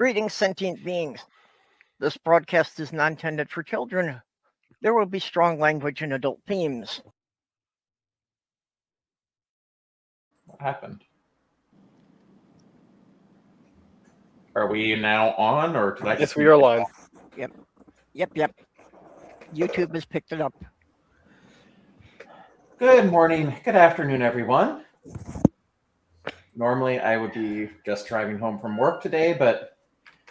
Greetings, sentient beings. This broadcast is not intended for children. There will be strong language and adult themes. What happened? Are we now on, or did I Yes, we are live. Yep. YouTube has picked it up. Good morning, good afternoon, everyone. Normally, I would be just driving home from work today, but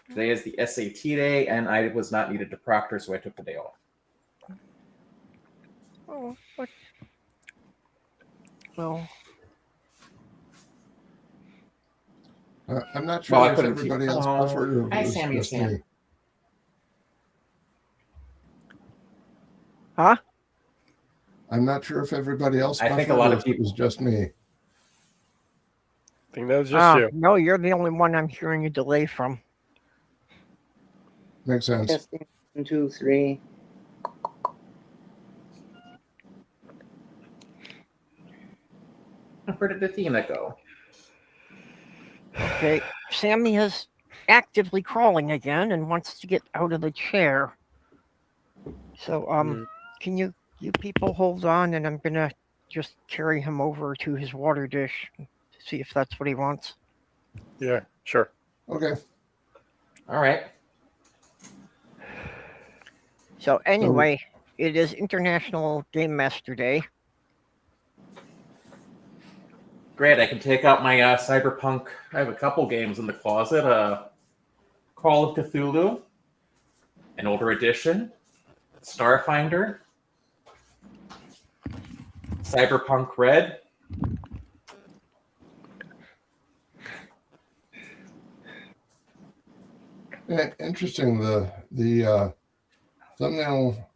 today is the SAT day, and I was not needed to proctor, so I took the day off. Oh, what? Well, I'm not sure if everybody else Hello. buffered or Hi, was Sammy just Sam. me. huh? I'm not sure if everybody else I buffered think a lot or of if it was just me. I think that was just you. No, you're the only one I'm hearing a delay from. Makes sense. Testing 1, 2, 3. Where did Athena go? Okay, Sammy is actively crawling again and wants to get out of the chair. So, can you people hold on, and I'm gonna just carry him over to his water dish, see if that's what he wants. Yeah, sure. Okay. All right. So anyway, it is International Game Master Day. Great, I can take out my Cyberpunk. I have a couple games in the closet. Call of Cthulhu, an older edition, Starfinder, Cyberpunk Red. Yeah, interesting. The thumbnail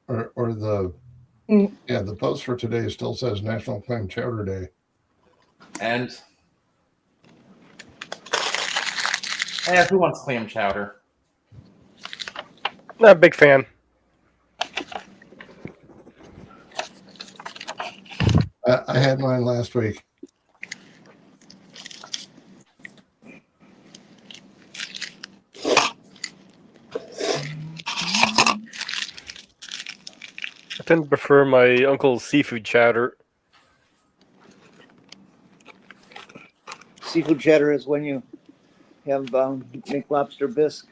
or the the post for today still says National Clam Chowder Day. And who wants clam chowder? Not a big fan. I had mine last week. I tend to prefer my uncle's seafood chowder. Seafood cheddar is when you have make lobster bisque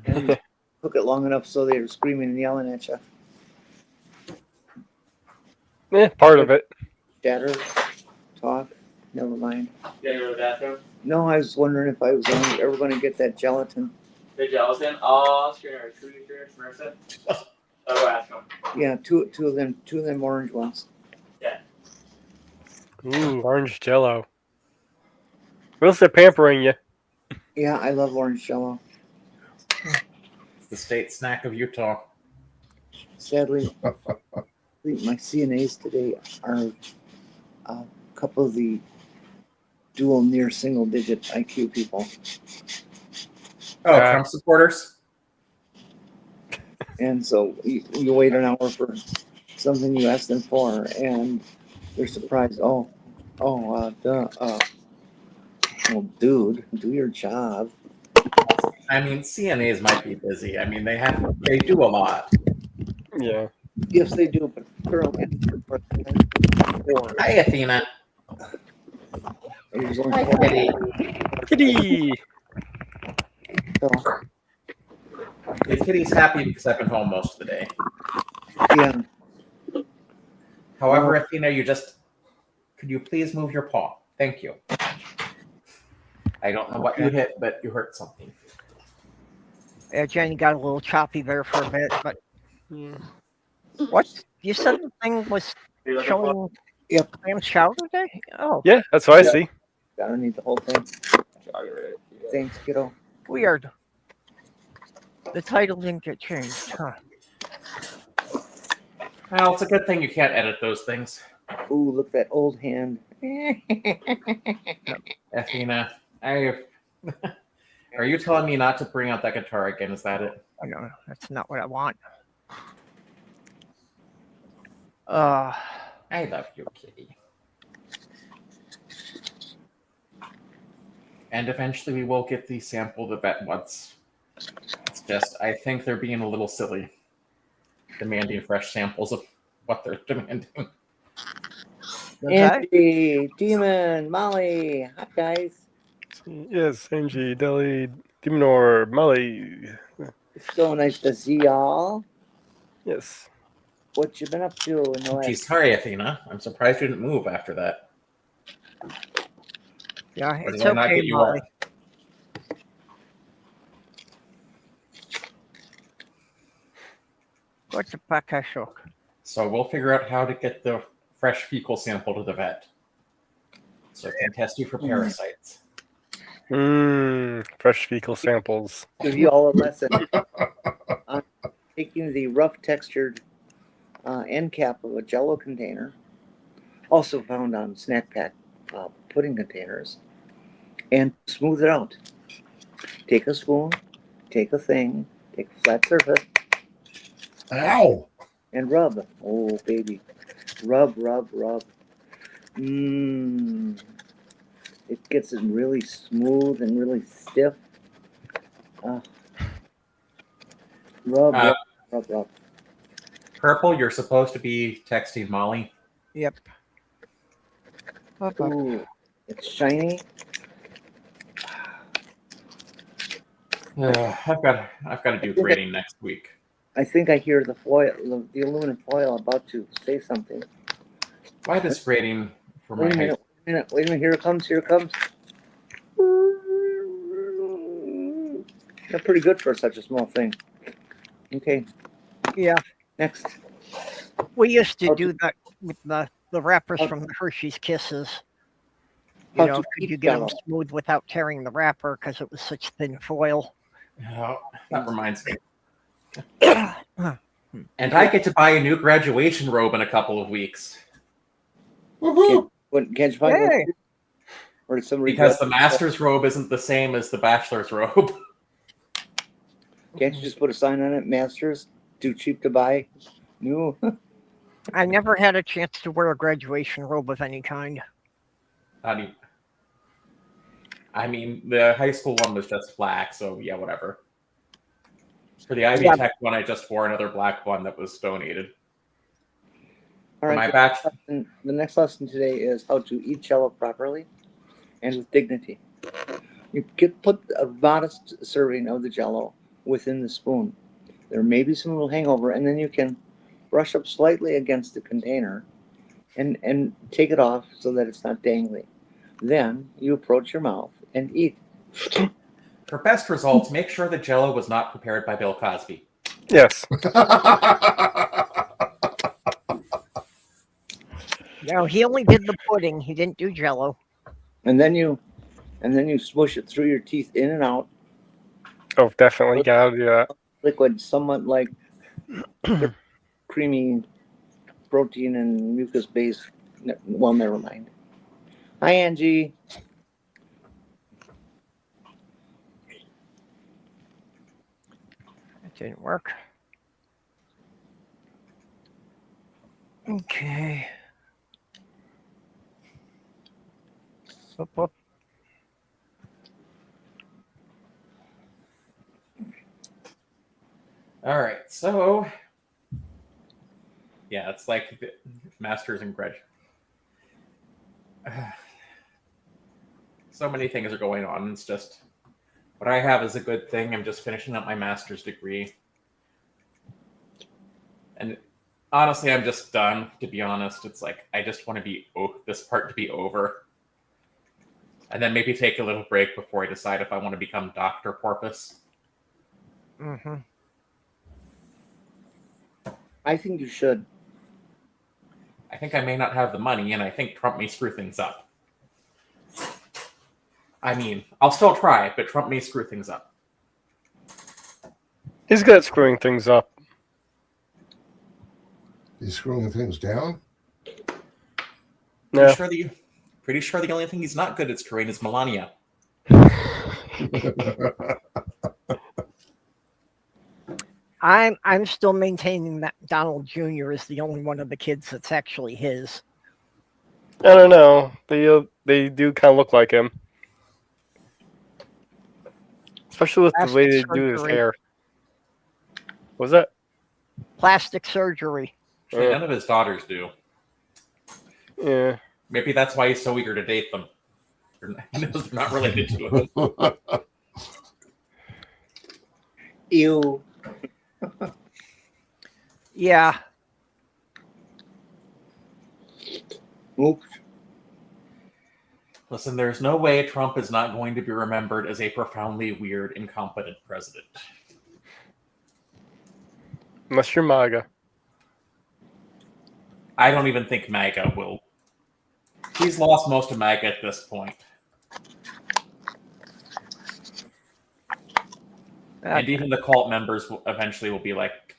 and cook it long enough so they're screaming and yelling at you. Part of it. Cheddar, talk, never mind. Yeah, you go to the bathroom? No, I was wondering if I was ever going to get that gelatin. The gelatin? Oh, screener. True screener, Marissa? I'll go ask him. Yeah, two of them orange ones. Ooh, orange jello. What else they're pampering you? Yeah, I love orange jello. It's the state snack of Utah. Sadly, my CNAs today are a couple of the dual near single digit IQ people. Oh, Trump supporters? And so you wait an hour for something you asked them for, and they're surprised. Well, dude, do your job. I mean, CNAs might be busy. I mean, they do a lot. Yeah. Yes, they do, but currently, Hi, Athena. there's only Hi, four. Kitty. Kitty! So, The kitty's happy because I've been home most of the day. yeah. However, Athena, could you please move your paw? Thank you. I don't know what you hit, but you hurt something. Yeah, Jenny got a little choppy there for a bit, but what? You said the thing was showing clam chowder day? Oh. Yeah, that's what I see. Gotta need the whole thing. Thanks, kiddo. Weird. The title didn't get changed, huh? Well, it's a good thing you can't edit those things. Ooh, look at that old hand. Athena, are you telling me not to bring out that guitar again? Is that it? I don't know. That's not what I want. I love you, kitty. And eventually we will get the sample the vet wants. It's just, I think they're being a little silly, demanding fresh samples of what they're demanding. Okay. Angie, Demon, Molly. Hi, guys. Yes, Angie, Deli, Diminor, Molly. It's so nice to see y'all. Yes. What you been up to in the Geez, last? sorry, Athena. I'm surprised you didn't move after that. Yeah, Or it's did I not okay, get you Molly. up? What's a pakashok? So we'll figure out how to get the fresh fecal sample to the vet, so it can test you for parasites. Fresh fecal samples. Give you all a lesson on taking the rough textured end cap of a Jello container, also found on snack pack pudding containers, and smooth it out. Take a spoon, take a thing, take a flat surface, Ow! and rub. Oh, baby. Rub, rub, rub. Mmm. It gets it really smooth and really stiff. Rub, rub, rub, rub. Purple, you're supposed to be texting Molly. Yep. Bye-bye. Ooh, it's shiny. I've got to do grading next week. I think I hear the foil, the aluminum foil about to say something. Why this grading for my Wait a high minute, wait a minute. Here it comes, here it comes. They're pretty good for such a small thing. Okay, Yeah, next. we used to How do that with the wrappers How- from the Hershey's Kisses. How You know, to could keep you get them Jell-O. smooth without tearing the wrapper because it was such thin foil? Oh, that reminds me. Huh. And I get to buy a new graduation robe in a couple of weeks. Woohoo! Can't you find one? Hey. Or did somebody Because the master's robe isn't the same as the bachelor's robe. Can't you just put a sign on it? Masters, too cheap to buy. New. I never had a chance to wear a graduation robe of any kind. Not even. I mean, the high school one was just black, so yeah, whatever. For the Ivy Yeah. Tech one, I just wore another black one that was donated. All For my right. batch, The next lesson today is how to eat Jell-O properly and with dignity. You put a modest serving of the Jell-O within the spoon. There may be some little hangover, and then you can brush up slightly against the container and take it off so that it's not dangly. Then you approach your mouth and eat. for best results, make sure the Jell-O was not prepared by Bill Cosby. Yes. No, he only did the pudding. He didn't do Jello. And then you smush it through your teeth in and out. Oh, definitely gotta do that. Liquid, somewhat like creamy protein and mucus base. Well, never mind. Hi, Angie. That didn't work. Okay. Whoop, whoop. All right, so yeah, it's like the masters and grad. So many things are going on. It's just what I have is a good thing. I'm just finishing up my master's degree, and honestly, I'm just done. To be honest, it's like I just want to be this part to be over, and then maybe take a little break before I decide if I want to become Dr. Porpoise. Mm-hmm. I think you should. I think I may not have the money, and I think Trump may screw things up. I mean, I'll still try, but Trump may screw things up. He's good at screwing things up. He's screwing things down. No. Pretty sure the only thing he's not good at screwing is Melania. I'm still maintaining that Donald Jr. is the only one of the kids that's actually his. I don't know. They do kind of look like him. Especially with the way they Plastic do his surgery. hair. What was that? Plastic surgery. Actually, Yeah. none of his daughters do. Yeah. Maybe that's why he's so eager to date them. They're not related to him. Ew. Yeah. Oops. Listen, there's no way Trump is not going to be remembered as a profoundly weird, incompetent president. Unless you're MAGA. I don't even think MAGA will. He's lost most of MAGA at this point. And even the cult members eventually will be like,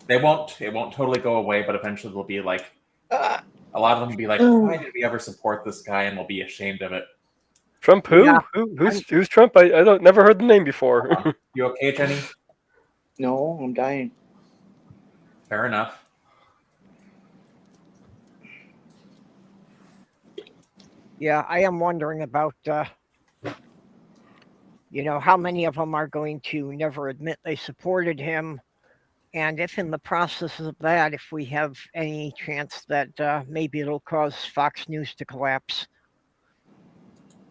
it won't totally go away, but eventually they'll be like, a lot of them will be like, why did we ever support this guy? And they'll be ashamed of it. Trump who? Yeah. Who's Trump? I don't never heard the name before. You okay, Jenny? No, I'm dying. Fair enough. Yeah, I am wondering about, how many of them are going to never admit they supported him. And if in the process of that, if we have any chance that maybe it'll cause Fox News to collapse.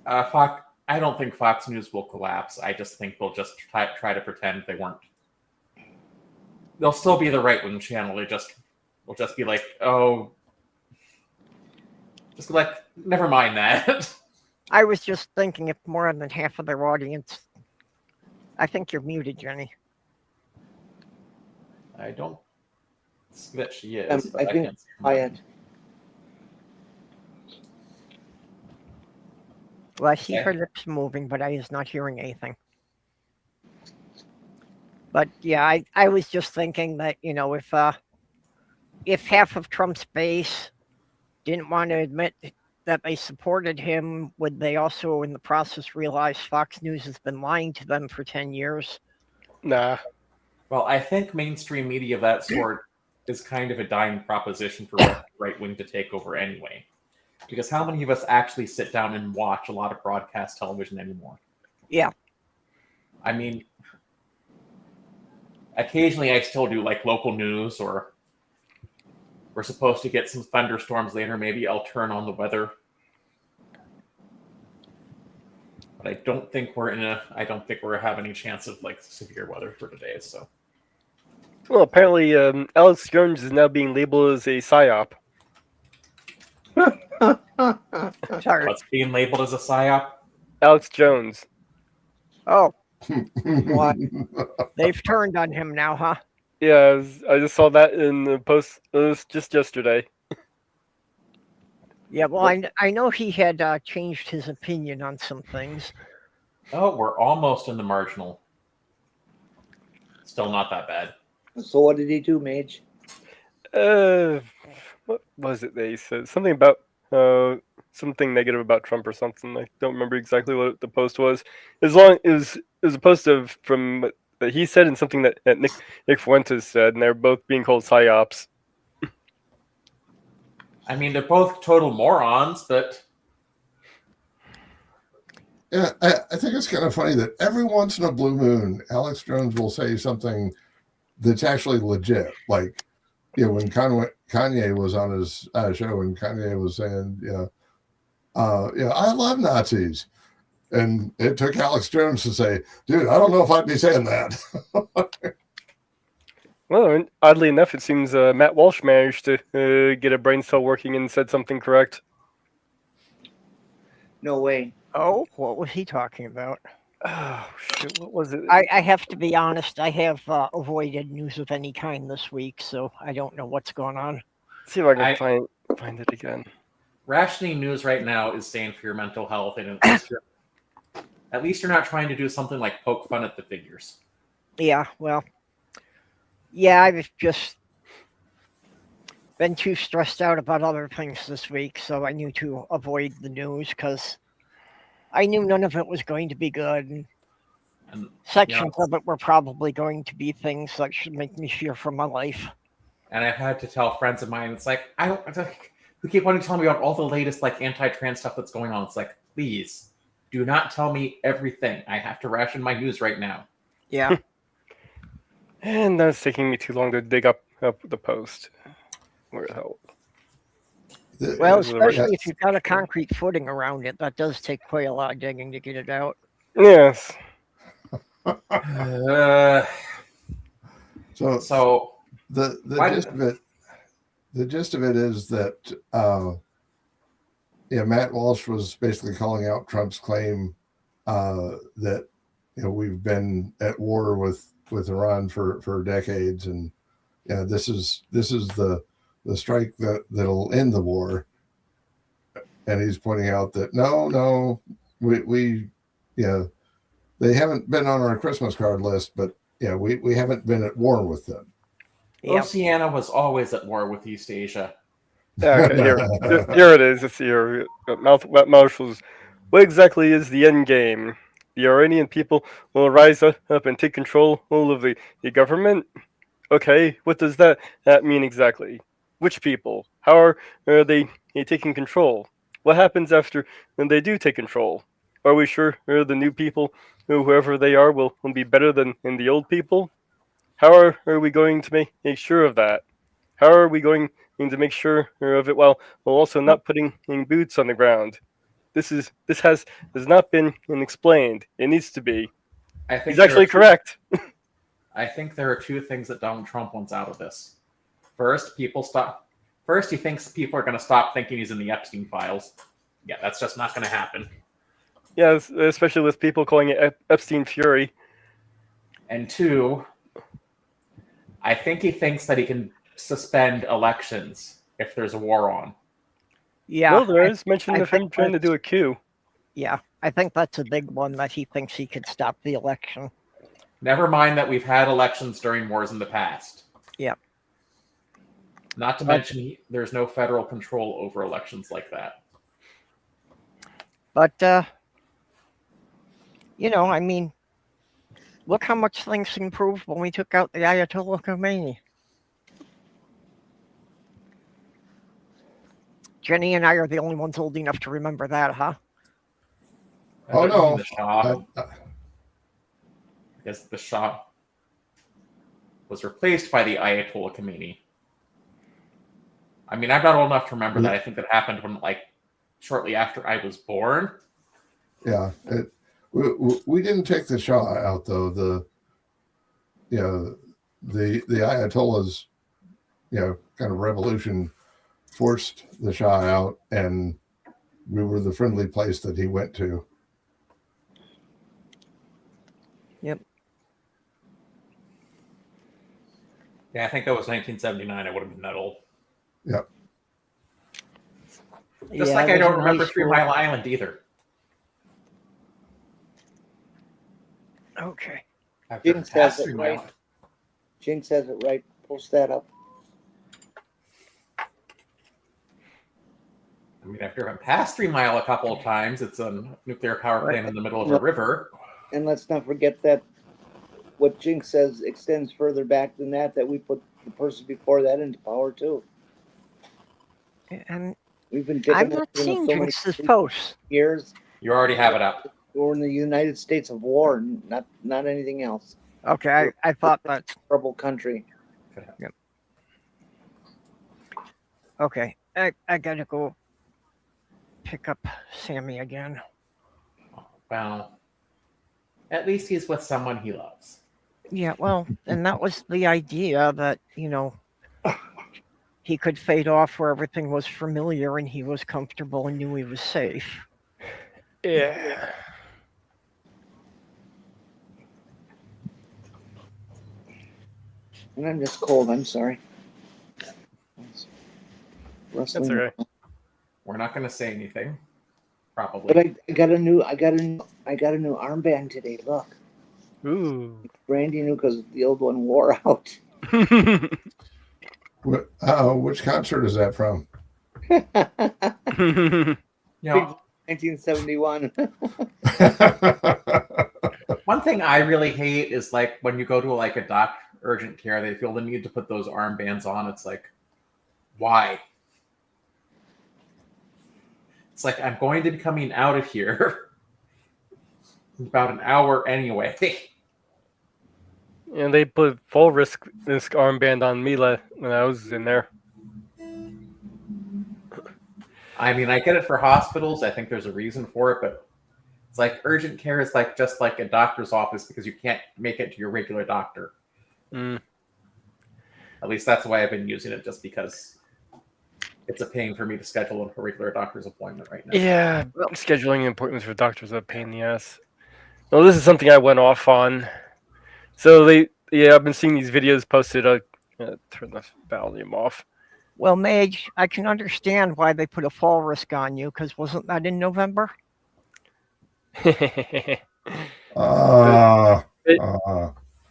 I don't think Fox News will collapse. I just think they'll just try to pretend they weren't. They'll still be the right-wing channel. Will just be like, oh, just be like, never mind that. I was just thinking if more than half of their audience. I think you're muted, Jenny. I don't see that she is. But I think can't see her. quiet. Well, I see Okay. her lips moving, but I is not hearing anything. But yeah, I was just thinking that, if half of Trump's base didn't want to admit that they supported him, would they also in the process realize Fox News has been lying to them for 10 years? Nah. Well, I think mainstream media of that sort is kind of a dying proposition for right wing to take over anyway. Because how many of us actually sit down and watch a lot of broadcast television anymore? Yeah. I mean, occasionally I still do like local news, or we're supposed to get some thunderstorms later. Maybe I'll turn on the weather. But I don't think we're having any chance of like severe weather for today. So Well, apparently Alex Jones is now being labeled as a psyop. Sorry. what's being labeled as a psyop? Alex Jones. Oh, what? They've turned on him now, huh? Yeah, I just saw that in the post. It was just yesterday. Yeah, well, I know he had changed his opinion on some things. Oh, we're almost in the marginal. Still not that bad. So what did he do, Mage? What was it they said? Something about something negative about Trump or something. I don't remember exactly what the post was. It was a post from that he said and something that Nick Fuentes said, and they're both being called psyops. I mean, they're both total morons, but Yeah, I think it's kind of funny that every once in a blue moon, Alex Jones will say something that's actually legit. Like, when Kanye was on his show and Kanye was saying, I love Nazis. And it took Alex Jones to say, dude, I don't know if I'd be saying that. Well, and oddly enough, it seems Matt Walsh managed to get a brain cell working and said something correct. No way. Oh, what was he talking about? Oh, shit, what was it? I have to be honest, I have avoided news of any kind this week, so I don't know what's going on. Let's see if I can find it again. rationing news right now is saying for your mental health, and at least you're not trying to do something like poke fun at the figures. Yeah, well, yeah, I've just been too stressed out about other things this week, so I knew to avoid the news because I knew none of it was going to be good. And sections of it were probably going to be things that should make me fear for my life. And I've had to tell friends of mine, it's like, who keep wanting to tell me about all the latest like anti-trans stuff that's going on. It's like, please, Do not tell me everything. I have to ration my news right now. Yeah. And that's taking me too long to dig up the post. Where the hell? Well, Is it right? especially if you've got a concrete footing around it, that does take quite a lot of digging to get it out. Yes. So the why gist of it is that Matt Walsh was basically calling out Trump's claim that we've been at war with Iran for decades, and this is the strike that'll end the war. And he's pointing out that no, we they haven't been on our Christmas card list, but we haven't been at war with them. Yep. Oceania was always at war with East Asia. Okay, here it is. It's here. Marshals. What exactly is the end game? The Iranian people will rise up and take control of the government? Okay, what does that mean exactly? Which people? How are they taking control? What happens after when they do take control? Are we sure the new people, whoever they are, will be better than the old people? How are we going to make sure of that? How are we going to make sure of it while also not putting in boots on the ground? This has not been explained. It needs to be. I think He's actually correct. I think there are two things that Donald Trump wants out of this. First, he thinks people are going to stop thinking he's in the Epstein files. Yeah, that's just not going to happen. Yeah, especially with people calling it Epstein Fury. And two, I think he thinks that he can suspend elections if there's a war on. Yeah. Well, there is mention I of him think trying to do a coup. Yeah, I think that's a big one, that he thinks he could stop the election. Never mind that we've had elections during wars in the past. Yep. Not to mention there's no federal control over elections like that. But, I mean, look how much things improved when we took out the Ayatollah Khomeini. Jenny and I are the only ones old enough to remember that, huh? Oh, no. The Shah, because the Shah was replaced by the Ayatollah Khomeini. I mean, I'm not old enough to remember that. I think that happened when, shortly after I was born. Yeah, we didn't take the Shah out though. The Ayatollah's kind of revolution forced the Shah out, and we were the friendly place that he went to. Yep. Yeah, I think that was 1979. I would have been that old. Yep. Just Yeah, like it I was don't in remember high 3 school. Mile Island either. Okay. After Jinx past has it 3 Mile right. Jinx has it right. Post that up. I mean, I've driven past 3 Mile a couple of times. It's a nuclear power plant in the middle of a river. And let's not forget that what Jinx says extends further back than that we put the person before that into power too. And We've been I'm dipping not into seeing so many Jinx's posts. years. You already have it up. We're in the United States of war, not anything else. Okay, I thought that. Troubled country. Okay, I gotta go pick up Sammy again. Well, at least he's with someone he loves. Yeah, well, and that was the idea, that, he could fade off where everything was familiar and he was comfortable and knew he was safe. Yeah. And I'm just cold. I'm sorry. That's all right. We're not going to say anything, probably. But I got a new armband today. Look, Ooh. Brandy new because the old one wore out. Which concert is that from? You know, 1971. one thing I really hate is when you go to a doc urgent care, they feel the need to put those armbands on. It's like, why? It's like, I'm going to be coming out of here. about an hour anyway. And they put full risk armband on me when I was in there. I mean, I get it for hospitals. I think there's a reason for it, but it's like urgent care is like just like a doctor's office because you can't make it to your regular doctor. Mm. At least that's the way I've been using it, just because it's a pain for me to schedule a regular doctor's appointment right now. Yeah, scheduling appointments for doctors is a pain in the ass. Well, this is something I went off on. So I've been seeing these videos posted. I'll turn the volume off. Well, Mage, I can understand why they put a fall risk on you, because wasn't that in November?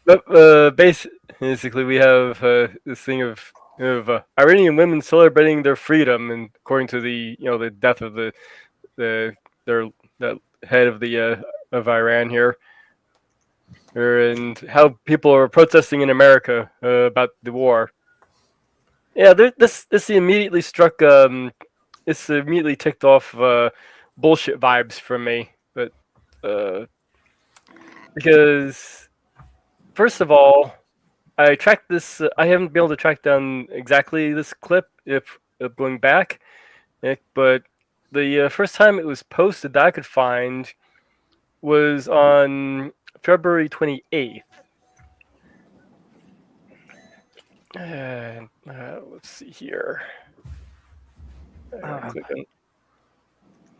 But basically, we have this thing of Iranian women celebrating their freedom, and according to the death of the head of of Iran here, and how people are protesting in America about the war. Yeah, this immediately struck. This immediately ticked off bullshit vibes from me, but because first of all, I tracked this. I haven't been able to track down exactly this clip if going back, but the first time it was posted that I could find was on February 28th. And let's see here.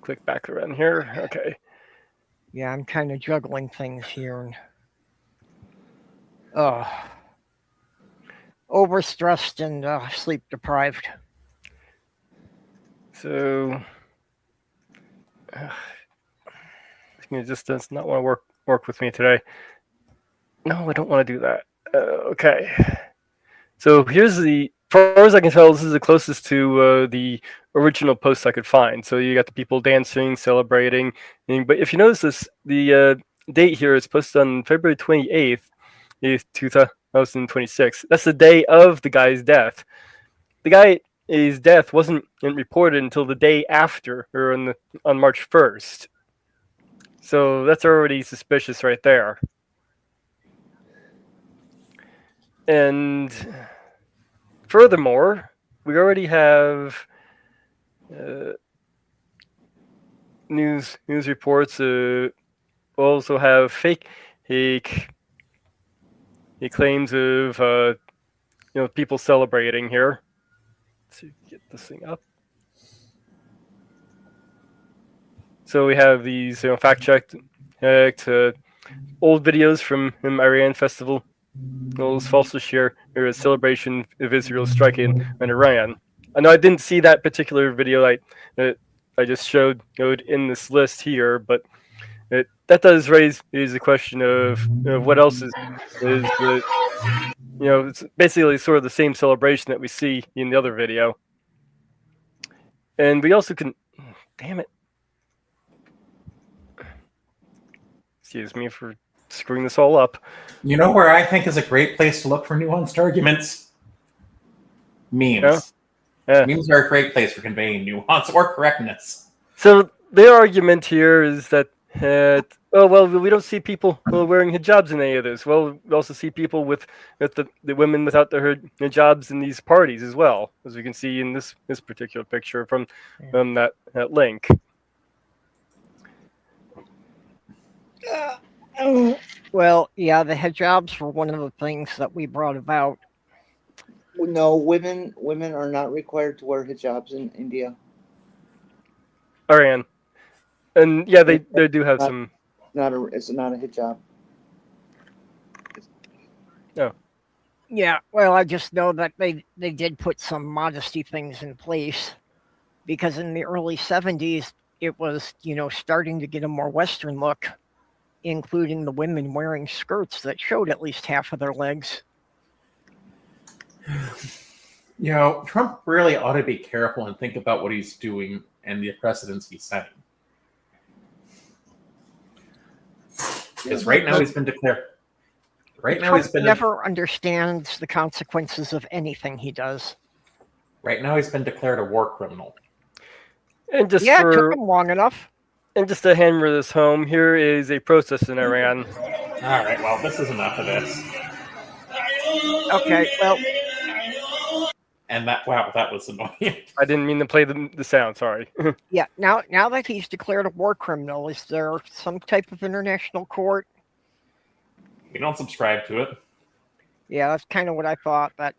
Click back around here. Okay. Yeah, I'm kind of juggling things here. Overstressed and sleep deprived. So it just does not want to work with me today. No, I don't want to do that. Okay. So here's as far as I can tell, this is the closest to the original post I could find. So you got the people dancing, celebrating. But if you notice the date here is posted on February 28th, 2026. That's the day of the guy's death. The guy's death wasn't reported until the day after, or on March 1st. So that's already suspicious right there. And furthermore, we already have news reports. We also have fake claims of people celebrating here. Let's get this thing up. So we have these fact-checked old videos from Iran festival. Those falsely share a celebration of Israel's strike in Iran. I know I didn't see that particular video I just showed in this list here, but that does raise the question of what else is the it's basically sort of the same celebration that we see in the other video. And we also can, damn it. Excuse me for screwing this all up. You know where I think is a great place to look for nuanced arguments? Memes. Yeah. Memes are a great place for conveying nuance or correctness. So their argument here is that, we don't see people wearing hijabs in any of this. Well, we also see people with the women without their hijabs in these parties as well, as we can see in this particular picture from that link. Well, yeah, the hijabs were one of the things that we brought about. No, women are not required to wear hijabs in India. Iran. And yeah, they do have some. It's not a hijab. Oh. Yeah, well, I just know that they did put some modesty things in place, because in the early 70s, it was, starting to get a more Western look, including the women wearing skirts that showed at least half of their legs. Trump really ought to be careful and think about what he's doing and the precedents he's setting. Because right now he's been declared. Right now he's been never understands the consequences of anything he does. Right now he's been declared a war criminal. And just it took him long enough. And just to hammer this home, here is a protest in Iran. All right, well, this is enough of this. Okay, well, And that was annoying. I didn't mean to play the sound. Sorry. yeah. Now that he's declared a war criminal, is there some type of international court? We don't subscribe to it. Yeah, that's kind of what I thought. That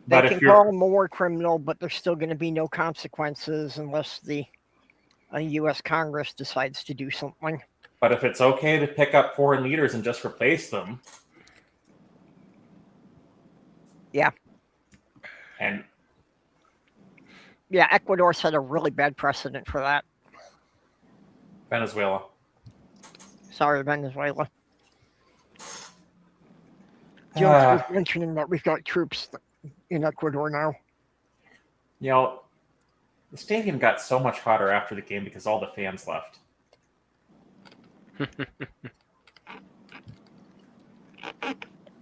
But they if can you're call him a war criminal, but there's still going to be no consequences unless the U.S. Congress decides to do something. But if it's okay to pick up foreign leaders and just replace them. Yeah. And yeah, Ecuador set a really bad precedent for that. Venezuela. Sorry, Venezuela. Jones was mentioning that we've got troops in Ecuador now. You know, the stadium got so much hotter after the game because all the fans left.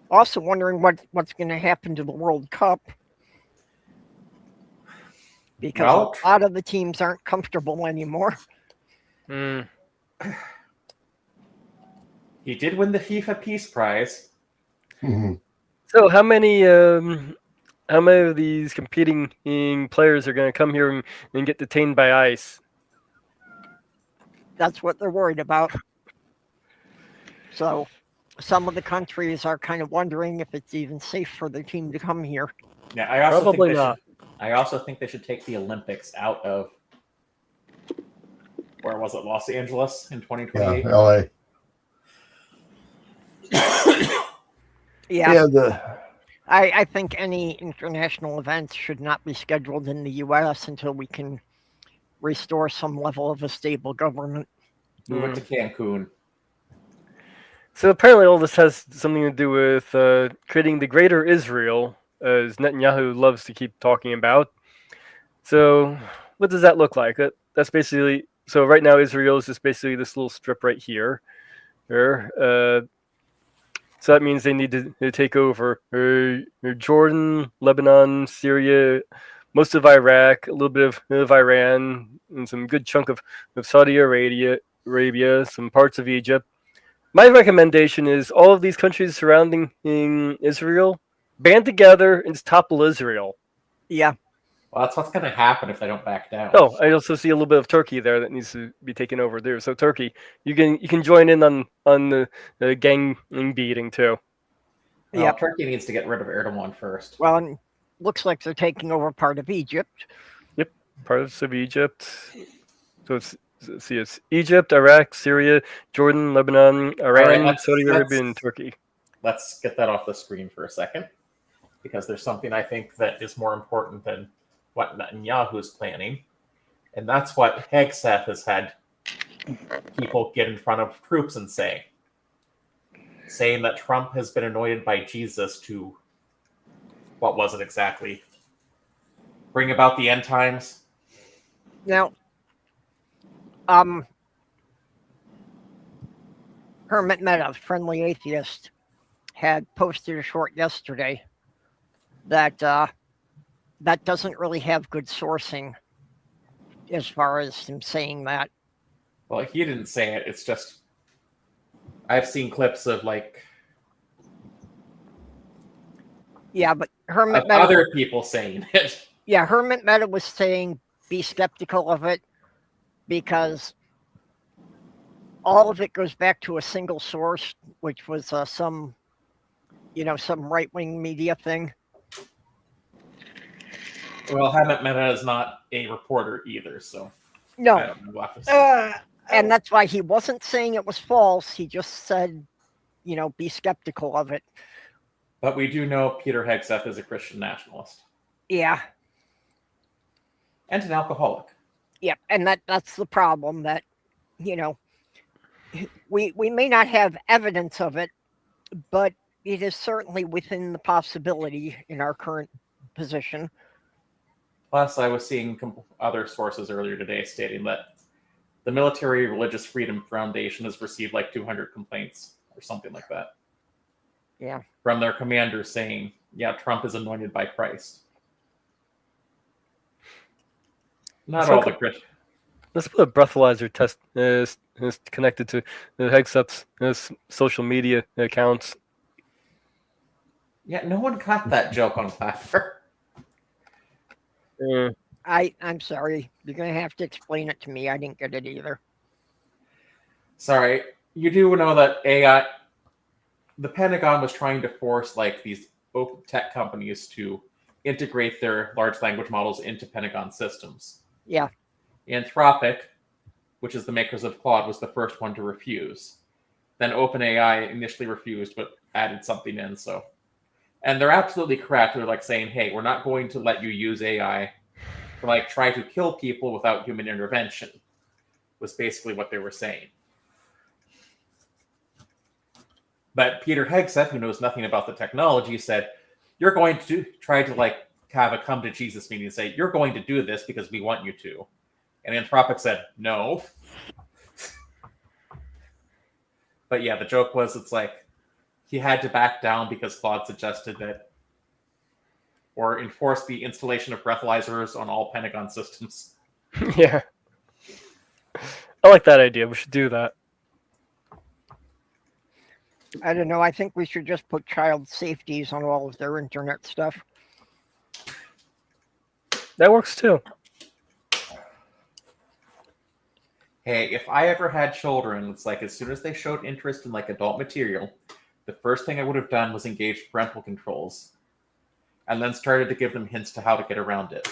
Also wondering what's going to happen to the World Cup. Because a lot of the teams aren't comfortable anymore. Mm. He did win the FIFA Peace Prize. Mm-hmm. So how many of these competing players are going to come here and get detained by ICE? That's what they're worried about. So some of the countries are kind of wondering if it's even safe for their team to come here. Yeah, I also Probably think they not. I also think they should take the Olympics out of, where was it, Los Angeles in 2028? Yeah, LA. Yeah. I think any international events should not be scheduled in the U.S. until we can restore some level of a stable government. We went to Cancun. So apparently all this has something to do with creating the greater Israel, as Netanyahu loves to keep talking about. So what does that look like? That's basically, so right now Israel is just basically this little strip right here. So that means they need to take over Jordan, Lebanon, Syria, most of Iraq, a little bit of Iran, and some good chunk of Saudi Arabia, some parts of Egypt. My recommendation is all of these countries surrounding Israel band together and just topple Israel. Yeah. Well, that's what's going to happen if they don't back down. Oh, I also see a little bit of Turkey there that needs to be taken over there. So Turkey, you can join in on the gang beating too. Well, Yeah. Turkey needs to get rid of Erdogan first. Well, and looks like they're taking over part of Egypt. Yep, parts of Egypt. So it's Egypt, Iraq, Syria, Jordan, Lebanon, Iran, right, Saudi Arabia, and Turkey. Let's get that off the screen for a second, because there's something I think that is more important than what Netanyahu's planning, and that's what Hegseth has had people get in front of troops and saying that Trump has been anointed by Jesus to, what was it exactly? Bring about the end times? Now, Hermit Meta, friendly atheist, had posted a short yesterday that that doesn't really have good sourcing as far as him saying that. Well, he didn't say it. It's just, I've seen clips of Yeah, but Hermit Meta, other people saying it. yeah, Hermit Meta was saying be skeptical of it because all of it goes back to a single source, which was some right-wing media thing. Well, Hammett Meta is not a reporter either, so I No, don't know what to say. and that's why he wasn't saying it was false. He just said, be skeptical of it. But we do know Peter Hegseth is a Christian nationalist Yeah, and an alcoholic. yeah, and that's the problem. That we may not have evidence of it, but it is certainly within the possibility in our current position. Plus, I was seeing other sources earlier today stating that the Military Religious Freedom Foundation has received like 200 complaints or something like that. Yeah. From their commander saying, yeah, Trump is anointed by Christ. Not So all the Christians. Let's put a breathalyzer test is connected to the Hegsup's social media accounts. Yeah, no one caught that joke on Clapper. I'm sorry. You're gonna have to explain it to me. I didn't get it either. Sorry, you do know that AI, the Pentagon was trying to force like these open tech companies to integrate their large language models into Pentagon systems. Yeah. Anthropic, which is the makers of Claude, was the first one to refuse. Then OpenAI initially refused, but added something in. So, and they're absolutely correct. They're like saying, "Hey, we're not going to let you use AI to like try to kill people without human intervention." Was basically what they were saying. But Peter Hegseth, who knows nothing about the technology, said, "You're going to try to like have a come to Jesus meeting and say, you're going to do this because we want you to." And Anthropic said, "No." But yeah, the joke was it's like he had to back down because Claude suggested that or enforce the installation of breathalyzers on all Pentagon systems. Yeah. I like that idea. We should do that. I don't know. I think we should just put child safeties on all of their internet stuff. That works too. Hey, if I ever had children, it's like as soon as they showed interest in like adult material, the first thing I would have done was engage parental controls and then started to give them hints to how to get around it.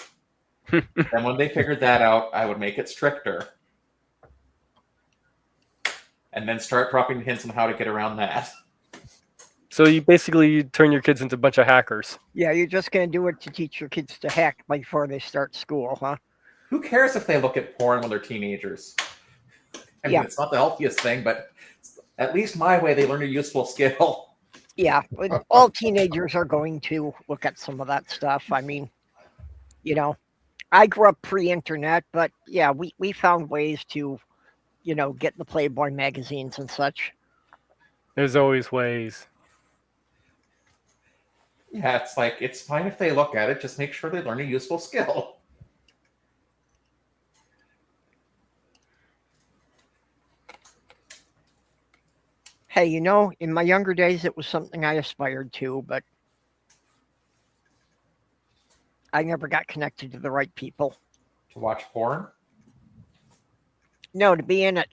And when they figured that out, I would make it stricter and then start dropping hints on how to get around that. So you turn your kids into a bunch of hackers. Yeah, you're just going to do it to teach your kids to hack before they start school, huh? Who cares if they look at porn when they're teenagers? I mean, Yeah. It's not the healthiest thing, but at least my way, they learn a useful skill. Yeah, but all teenagers are going to look at some of that stuff. I mean, you know, I grew up pre-internet, but yeah, we found ways to, get the Playboy magazines and such. There's always ways. Yeah, it's like, it's fine if they look at it, just make sure they learn a useful skill. Hey, in my younger days, it was something I aspired to, but I never got connected to the right people. To watch porn? No, to be in it.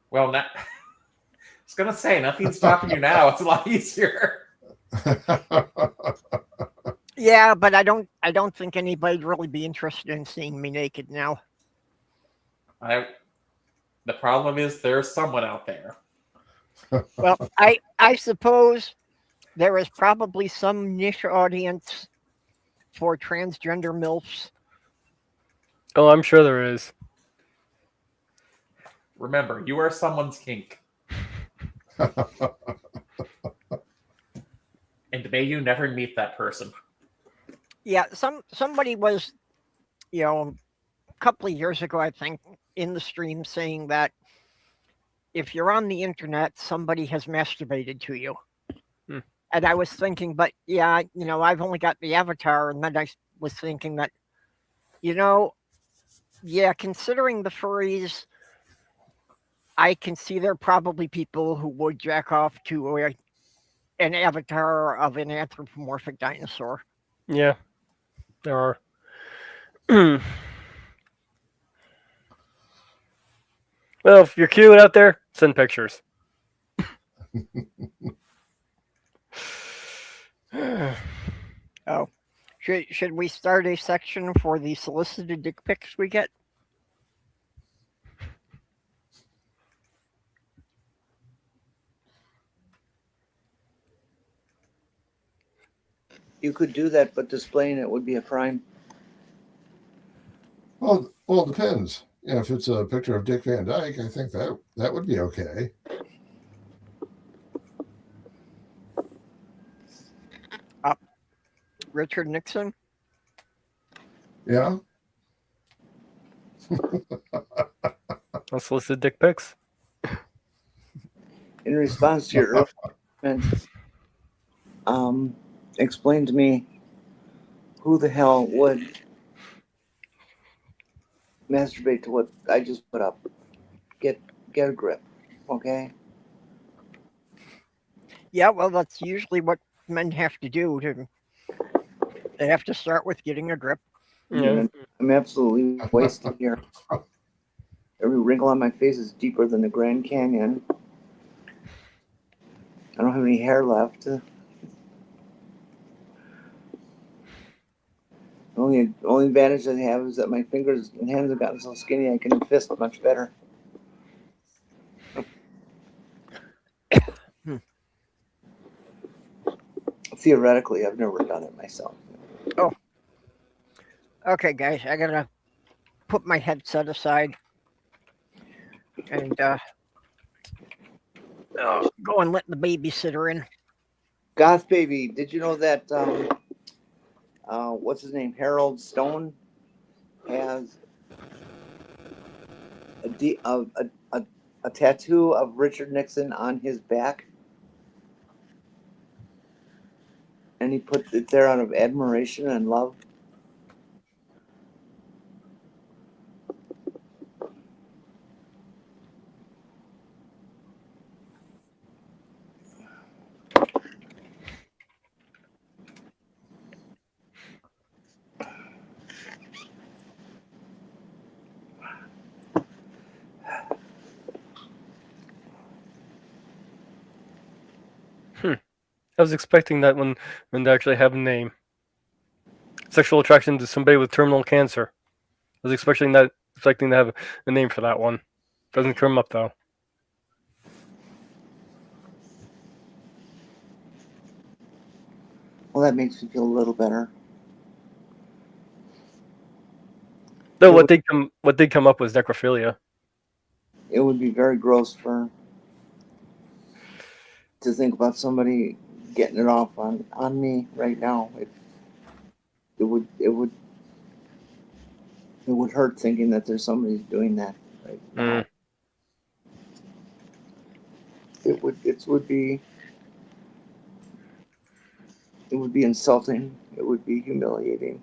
Well, I was going to say, nothing's stopping you now. It's a lot easier. Yeah, but I don't think anybody'd really be interested in seeing me naked now. The problem is there's someone out there. Well, I suppose there is probably some niche audience for transgender MILFs. Oh, I'm sure there is. Remember, you are someone's kink. And may you never meet that person. Yeah, somebody was, a couple of years ago, I think, in the stream saying that if you're on the internet, somebody has masturbated to you. And I was thinking, but yeah, I've only got the avatar. And then I was thinking that, yeah, considering the furries, I can see there are probably people who would jack off to an avatar of an anthropomorphic dinosaur. Yeah, there are. Well, if you're cute out there, send pictures. Oh, should we start a section for the solicited dick pics we get? You could do that, but displaying it would be a crime. Well, it depends. If it's a picture of Dick Van Dyke, I think that would be okay. Richard Nixon? Yeah. Unsolicited dick pics. In response to your earlier comments, explain to me who the hell would masturbate to what I just put up. Get a grip, okay? Yeah, well, that's usually what men have to do. They have to start with getting a grip. Yeah. I'm absolutely wasted here. Every wrinkle on my face is deeper than the Grand Canyon. I don't have any hair left. The only advantage I have is that my fingers and hands have gotten so skinny I can fist much better. Theoretically, I've never done it myself. Okay, guys, I gotta put my headset aside and go and let the babysitter in. Goth baby, did you know that what's his name? Harold Stone has a tattoo of Richard Nixon on his back, and he put it there out of admiration and love. I was expecting that when they actually have a name. Sexual attraction to somebody with terminal cancer. I was expecting to have a name for that one. Doesn't come up though. Well, that makes me feel a little better. No, what did come up was necrophilia. It would be very gross to think about somebody getting it off on me right now. It would hurt thinking that there's somebody doing that right now. It would be insulting. It would be humiliating.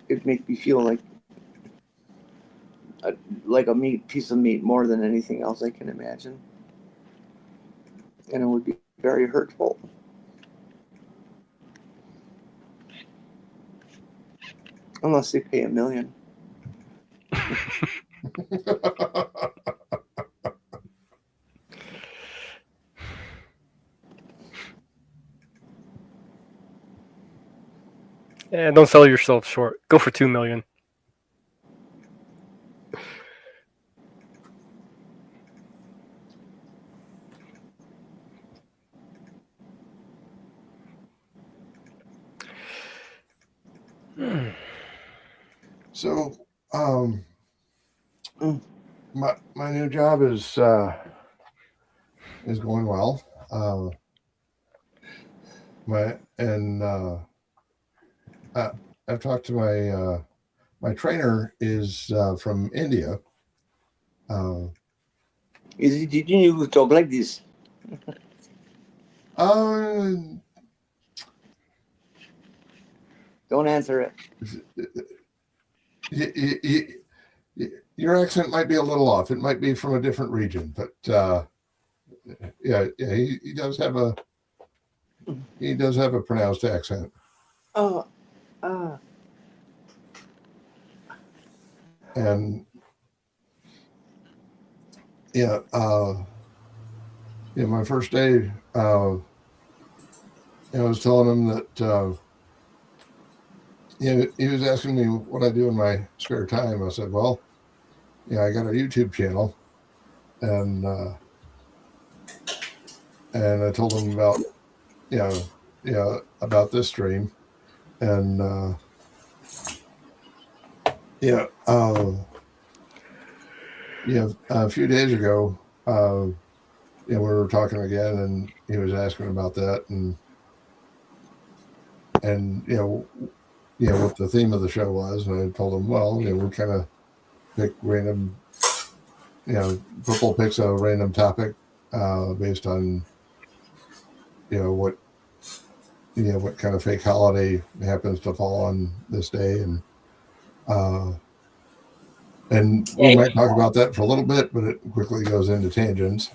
It'd make me feel like a piece of meat more than anything else I can imagine. And it would be very hurtful. Unless they pay $1 million. Yeah, don't sell yourself short. Go for $2 million. So, my new job is going well. I've talked to my trainer is from India. Is it did you talk like this? Don't answer it. Your accent might be a little off. It might be from a different region, but he does have a pronounced accent. And my first day, I was telling him that he was asking me what I do in my spare time. I said, well, I got a YouTube channel, and I told him about about this stream, and a few days ago, we were talking again, and he was asking about that, and what the theme of the show was, and I told him, well, we kind of pick random, Purple picks a random topic based on what kind of fake holiday happens to fall on this day, and And we might talk about that for a little bit, but it quickly goes into tangents.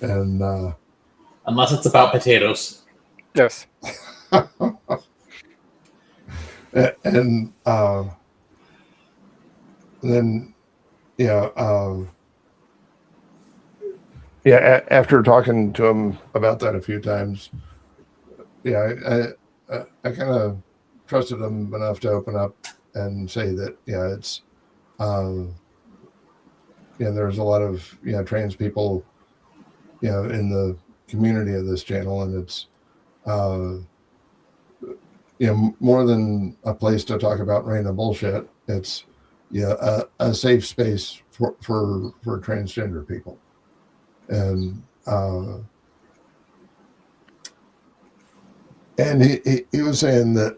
And Unless it's about potatoes. Yes. and then after talking to him about that a few times, I kind of trusted him enough to open up and say that it's there's a lot of trans people in the community of this channel, and it's more than a place to talk about random bullshit. It's a safe space for transgender people. And he was saying that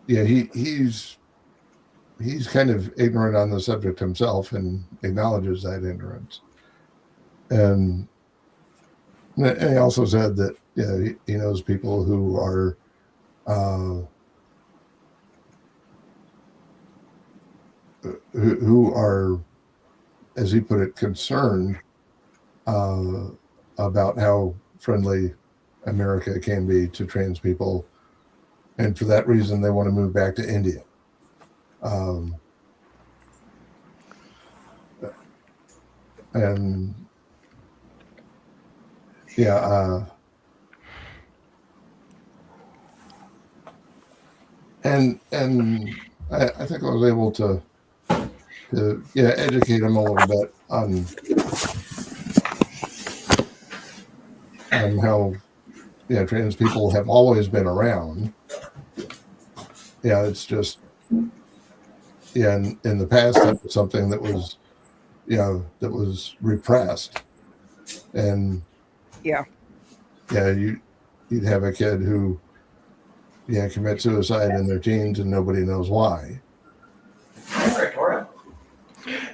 he's kind of ignorant on the subject himself and acknowledges that ignorance. And he also said that he knows people who are who are, as he put it, concerned about how friendly America can be to trans people, and for that reason they want to move back to India. And I think I was able to educate him a little bit on how trans people have always been around. It's just in the past that was something that was that was repressed, and you'd have a kid who commit suicide in their teens and nobody knows why.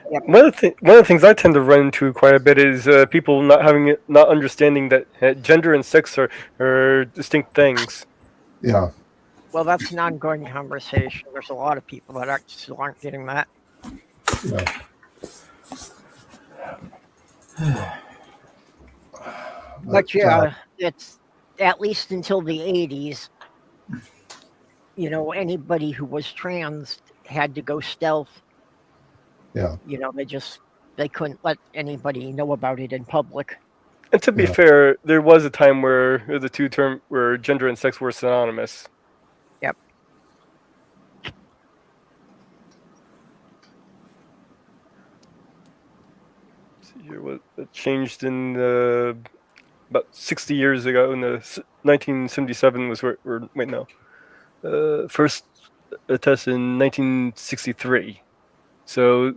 One of the things I tend to run into quite a bit is people not understanding that gender and sex are distinct things. Yeah. Well, that's an ongoing conversation. There's a lot of people that still aren't getting that. Yeah. But it's at least until the 80s, anybody who was trans had to go stealth. Yeah. They couldn't let anybody know about it in public. And to be fair, there was a time where the two terms where gender and sex were synonymous. Yep. It changed in about 60 years ago. In the 1977 was first test in 1963. So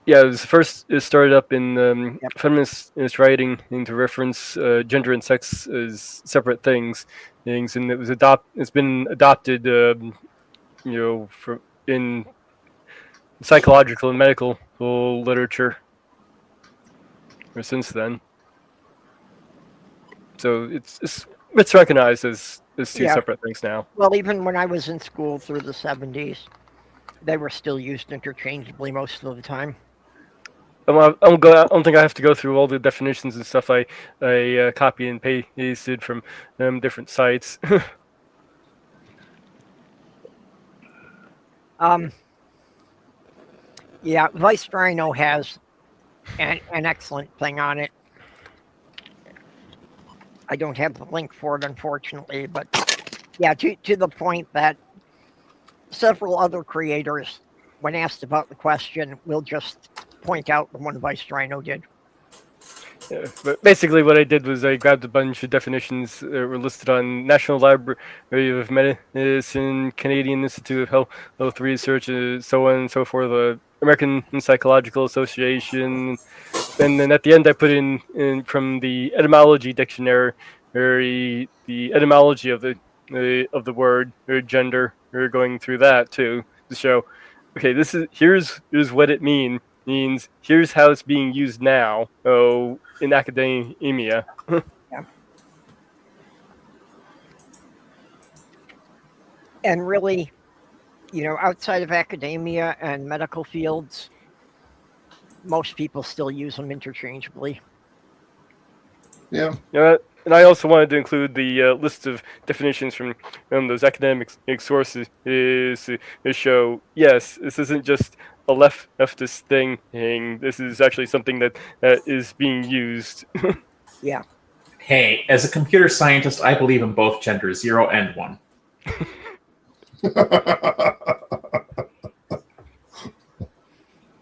it started up in feminist writing into reference gender and sex as separate things, and it's been adopted in psychological and medical literature since then. So it's recognized as two separate things now. Well, even when I was in school through the 70s, they were still used interchangeably most of the time. I don't think I have to go through all the definitions and stuff I copy and pasted from different sites. Vice Rhino has an excellent thing on it. I don't have the link for it, unfortunately, but to the point that several other creators, when asked about the question, will just point out the one Vice Rhino did. Yeah, but basically what I did was I grabbed a bunch of definitions that were listed on National Library of Medicine, Canadian Institute of Health Research, so on and so forth, the American Psychological Association, and then at the end I put in from the etymology dictionary, the etymology of the word or gender, or going through that too to show, okay, here's what it means. Here's how it's being used now in academia. And really, outside of academia and medical fields, most people still use them interchangeably. Yeah. And I also wanted to include the list of definitions from those academic sources to show, yes, this isn't just a leftist thing. This is actually something that is being used. Yeah. Hey, as a computer scientist, I believe in both genders, 0 and 1.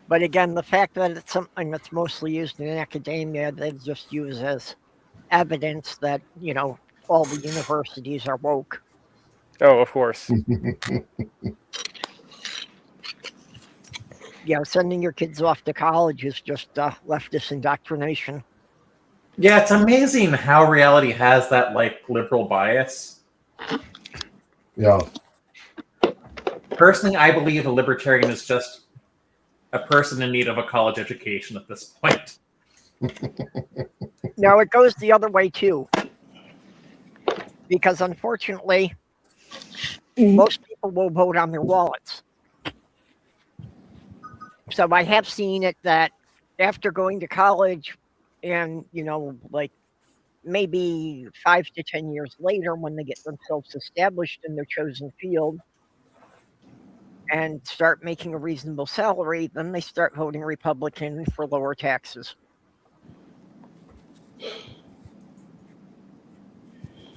But again, the fact that it's something that's mostly used in academia, they just use as evidence that, all the universities are woke. Oh, of course. Sending your kids off to college is just leftist indoctrination. Yeah, it's amazing how reality has that, liberal bias. Yeah. Personally, I believe a libertarian is just a person in need of a college education at this point. Now, it goes the other way, too. Because unfortunately, most people will vote on their wallets. So I have seen it that after going to college and, maybe 5 to 10 years later, when they get themselves established in their chosen field and start making a reasonable salary, then they start voting Republican for lower taxes.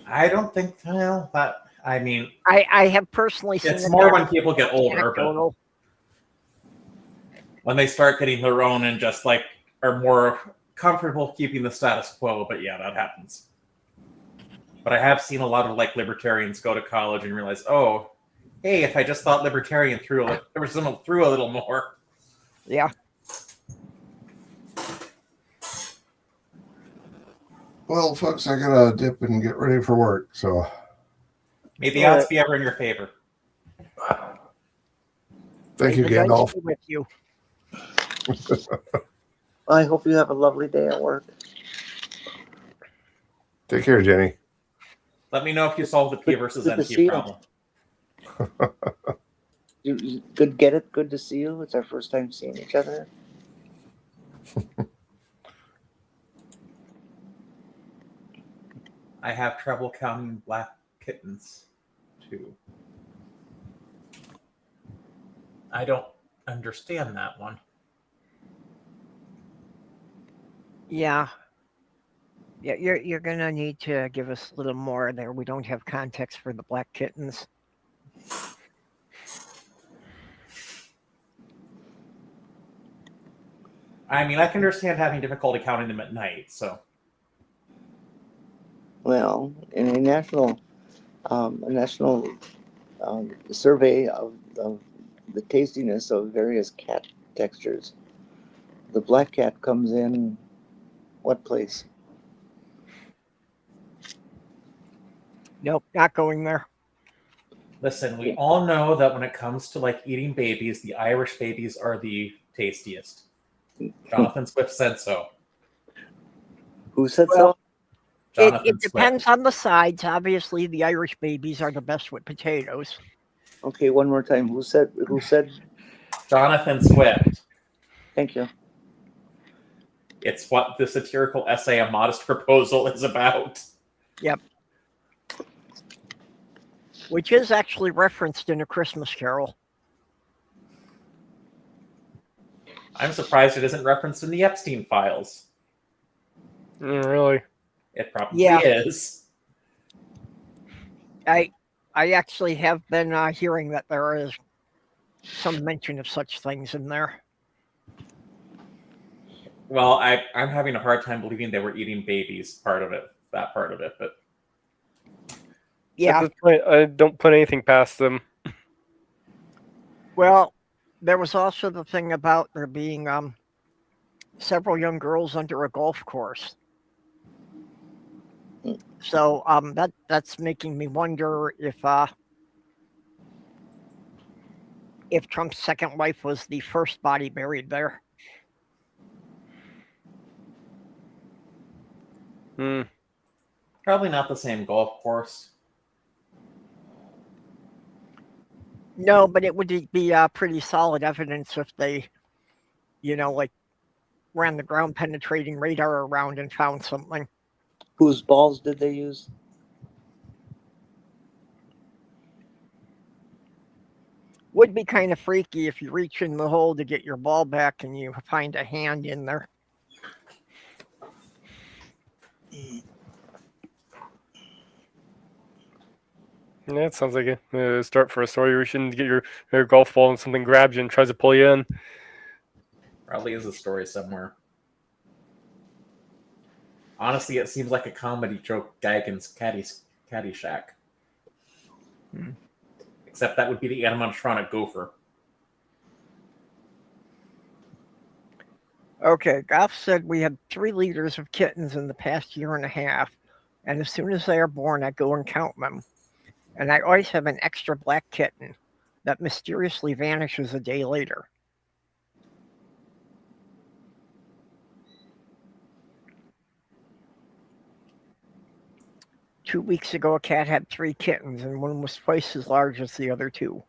I don't think, I have personally seen it's it more there. when people get older, but Anecdotal. when they start getting their own and just, are more comfortable keeping the status quo, but yeah, that happens. But I have seen a lot of, libertarians go to college and realize, oh, hey, if I just thought libertarian through a little more. Yeah. Well, folks, I gotta dip and get ready for work. So May the odds be ever in your favor. thank you, May the dice Gandalf. be with you. I hope you have a lovely day at work. Take care, Jenny. Let me know if you solve the P versus Good to NP see you. problem. You good? Get it? Good to see you. It's our first time seeing each other. I have trouble counting black kittens, too. I don't understand that one. Yeah. Yeah, you're gonna need to give us a little more there. We don't have context for the black kittens. I mean, I can understand having difficulty counting them at night, so. Well, in a national survey of the tastiness of various cat textures, the black cat comes in what place? Nope, not going there. Listen, we all know that when it comes to eating babies, the Irish babies are the tastiest. Jonathan Swift said so. Who said Well, so? It depends on the sides. Obviously, the Irish babies are the best with potatoes. Okay, one more time. Who said? Jonathan Swift. Thank you. It's what the satirical essay A Modest Proposal is about. Yep. Which is actually referenced in A Christmas Carol. I'm surprised it isn't referenced in the Epstein files. Really? It probably is. I actually have been hearing that there is some mention of such things in there. Well, I'm having a hard time believing they were eating babies, that part of it, but Yeah. At this point, I don't put anything past them. Well, there was also the thing about there being several young girls under a golf course. So that's making me wonder if Trump's second wife was the first body buried there. probably not the same golf course. No, but it would be pretty solid evidence if they, like ran the ground penetrating radar around and found something. Whose balls did they use? Would be kind of freaky if you reach in the hole to get your ball back and you find a hand in there. Yeah, it sounds like a start for a story. You shouldn't get your golf ball and something grabs you and tries to pull you in. Probably is a story somewhere. Honestly, it seems like a comedy joke Gygax Caddyshack. Except that would be the animatronic gopher. Okay, Goff said we had 3 liters of kittens in the past year and a half, and as soon as they are born, I go and count them. And I always have an extra black kitten that mysteriously vanishes a day later. Two weeks ago, a cat had 3 kittens, and one was twice as large as the other 2.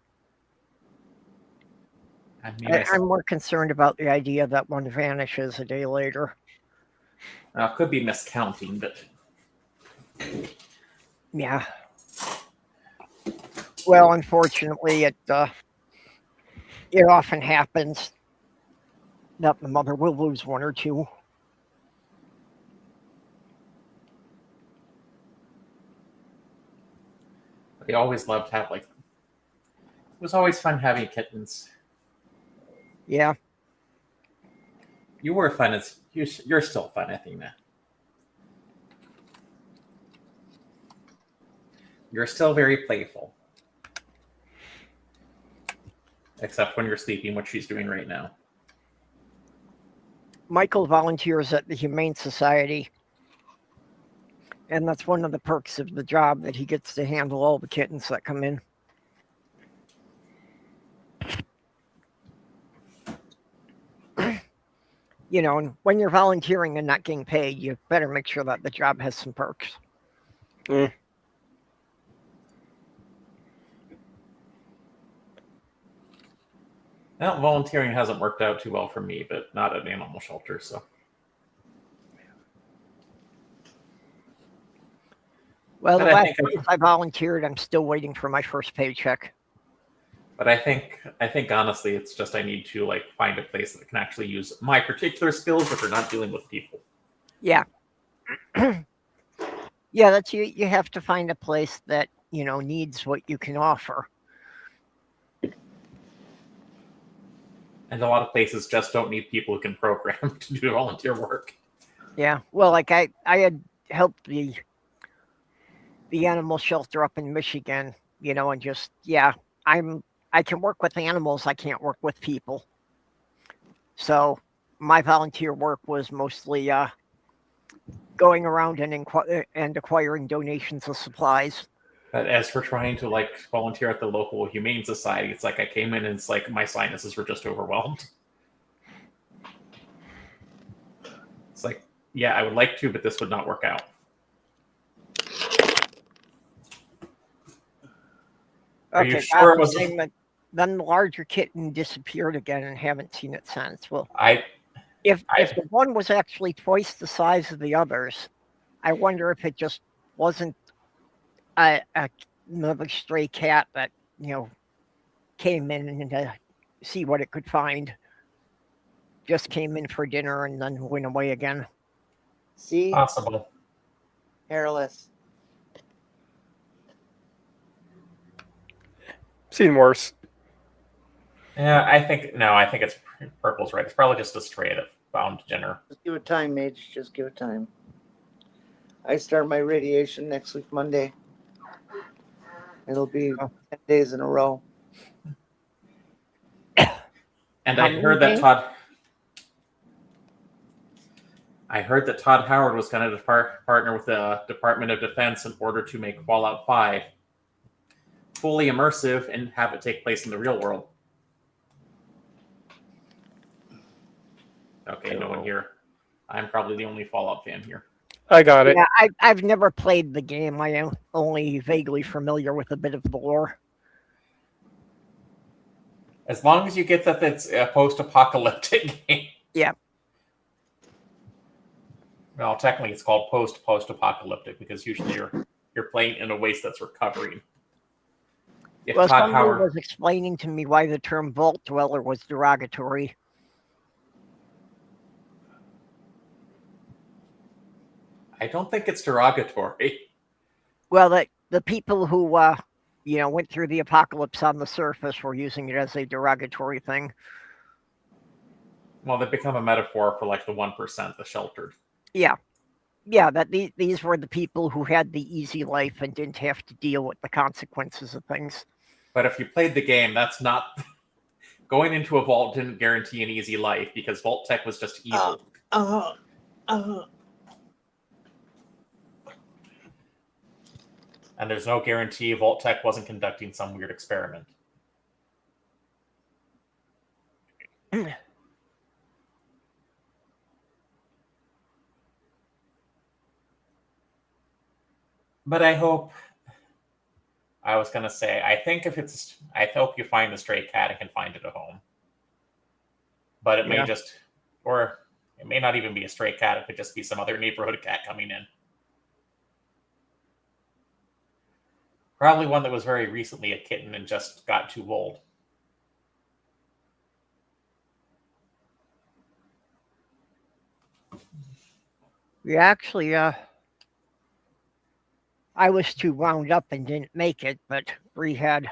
I'm more concerned about the idea that one vanishes a day later. Could be miscounting, but yeah. Well, unfortunately, it often happens that the mother will lose 1 or 2. They always loved to have it was always fun having kittens. Yeah. You were fun. You're still fun, Athena. You're still very playful. Except when you're sleeping, what she's doing right now. Michael volunteers at the Humane Society, and that's one of the perks of the job, that he gets to handle all the kittens that come in. And when you're volunteering and not getting paid, you better make sure that the job has some perks. Mm. Well, volunteering hasn't worked out too well for me, but not at an animal shelter, so. Well, But the last place I volunteered, I'm still waiting for my first paycheck. But I think honestly, it's just I need to find a place that can actually use my particular skills if we're not dealing with people. Yeah. Yeah, that's you. You have to find a place that needs what you can offer. And a lot of places just don't need people who can program to do volunteer work. Yeah. Well, I had helped the animal shelter up in Michigan, and just I can work with animals. I can't work with people. So my volunteer work was mostly going around and acquiring donations of supplies. But as for trying to volunteer at the local humane society, it's I came in and it's my sinuses were just overwhelmed. It's yeah, I would like to, but this would not work out. Are you sure it was? Then the larger kitten disappeared again and haven't seen it since. Well, if the one was actually twice the size of the others, I wonder if it just wasn't another stray cat that came in to see what it could find. Just came in for dinner and then went away again. See? Possible. Hairless. Seen worse. Yeah, I think it's Purple's right. It's probably just a stray that found dinner. Just give it time, Mage. Just give it time. I start my radiation next week, Monday. It'll be 10 days in a row. And I heard that Todd Howard was going to partner with the Department of Defense in order to make Fallout 5 fully immersive and have it take place in the real world. Okay, no one here. I'm probably the only Fallout fan here. I got it. Yeah, I've never played the game. I am only vaguely familiar with a bit of the lore. As long as you get that it's a post-apocalyptic game. Yeah. Well, technically it's called post-apocalyptic because usually you're playing in a waste that's recovering. If Well, Todd somebody Howard was explaining to me why the term vault dweller was derogatory. I don't think it's derogatory. Well, the people who went through the apocalypse on the surface were using it as a derogatory thing. Well, they become a metaphor for like the 1%, the sheltered. Yeah, that these were the people who had the easy life and didn't have to deal with the consequences of things. But if you played the game, that's not going into a vault didn't guarantee an easy life because Vault Tech was just evil. And there's no guarantee Vault Tech wasn't conducting some weird experiment. But I hope. I was going to say, I hope you find a stray cat and can find it a home. But it may just, or it may not even be a stray cat. It could just be some other neighborhood cat coming in. Probably one that was very recently a kitten and just got too old. Yeah, actually, I was too wound up and didn't make it, but Bree had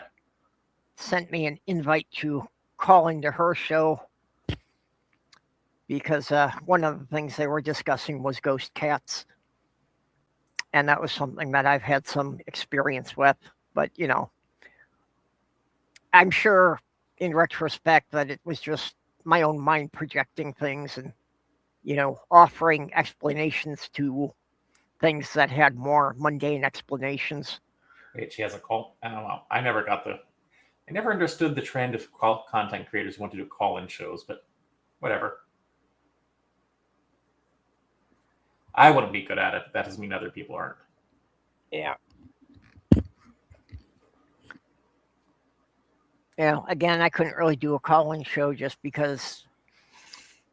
sent me an invite to call into her show because one of the things they were discussing was ghost cats. And that was something that I've had some experience with. But, I'm sure in retrospect that it was just my own mind projecting things and, offering explanations to things that had more mundane explanations. Wait, she has a call. I don't know. I never understood the trend of content creators who want to do call-in shows, but whatever. I wouldn't be good at it, but that doesn't mean other people aren't. Yeah. Again, I couldn't really do a call-in show just because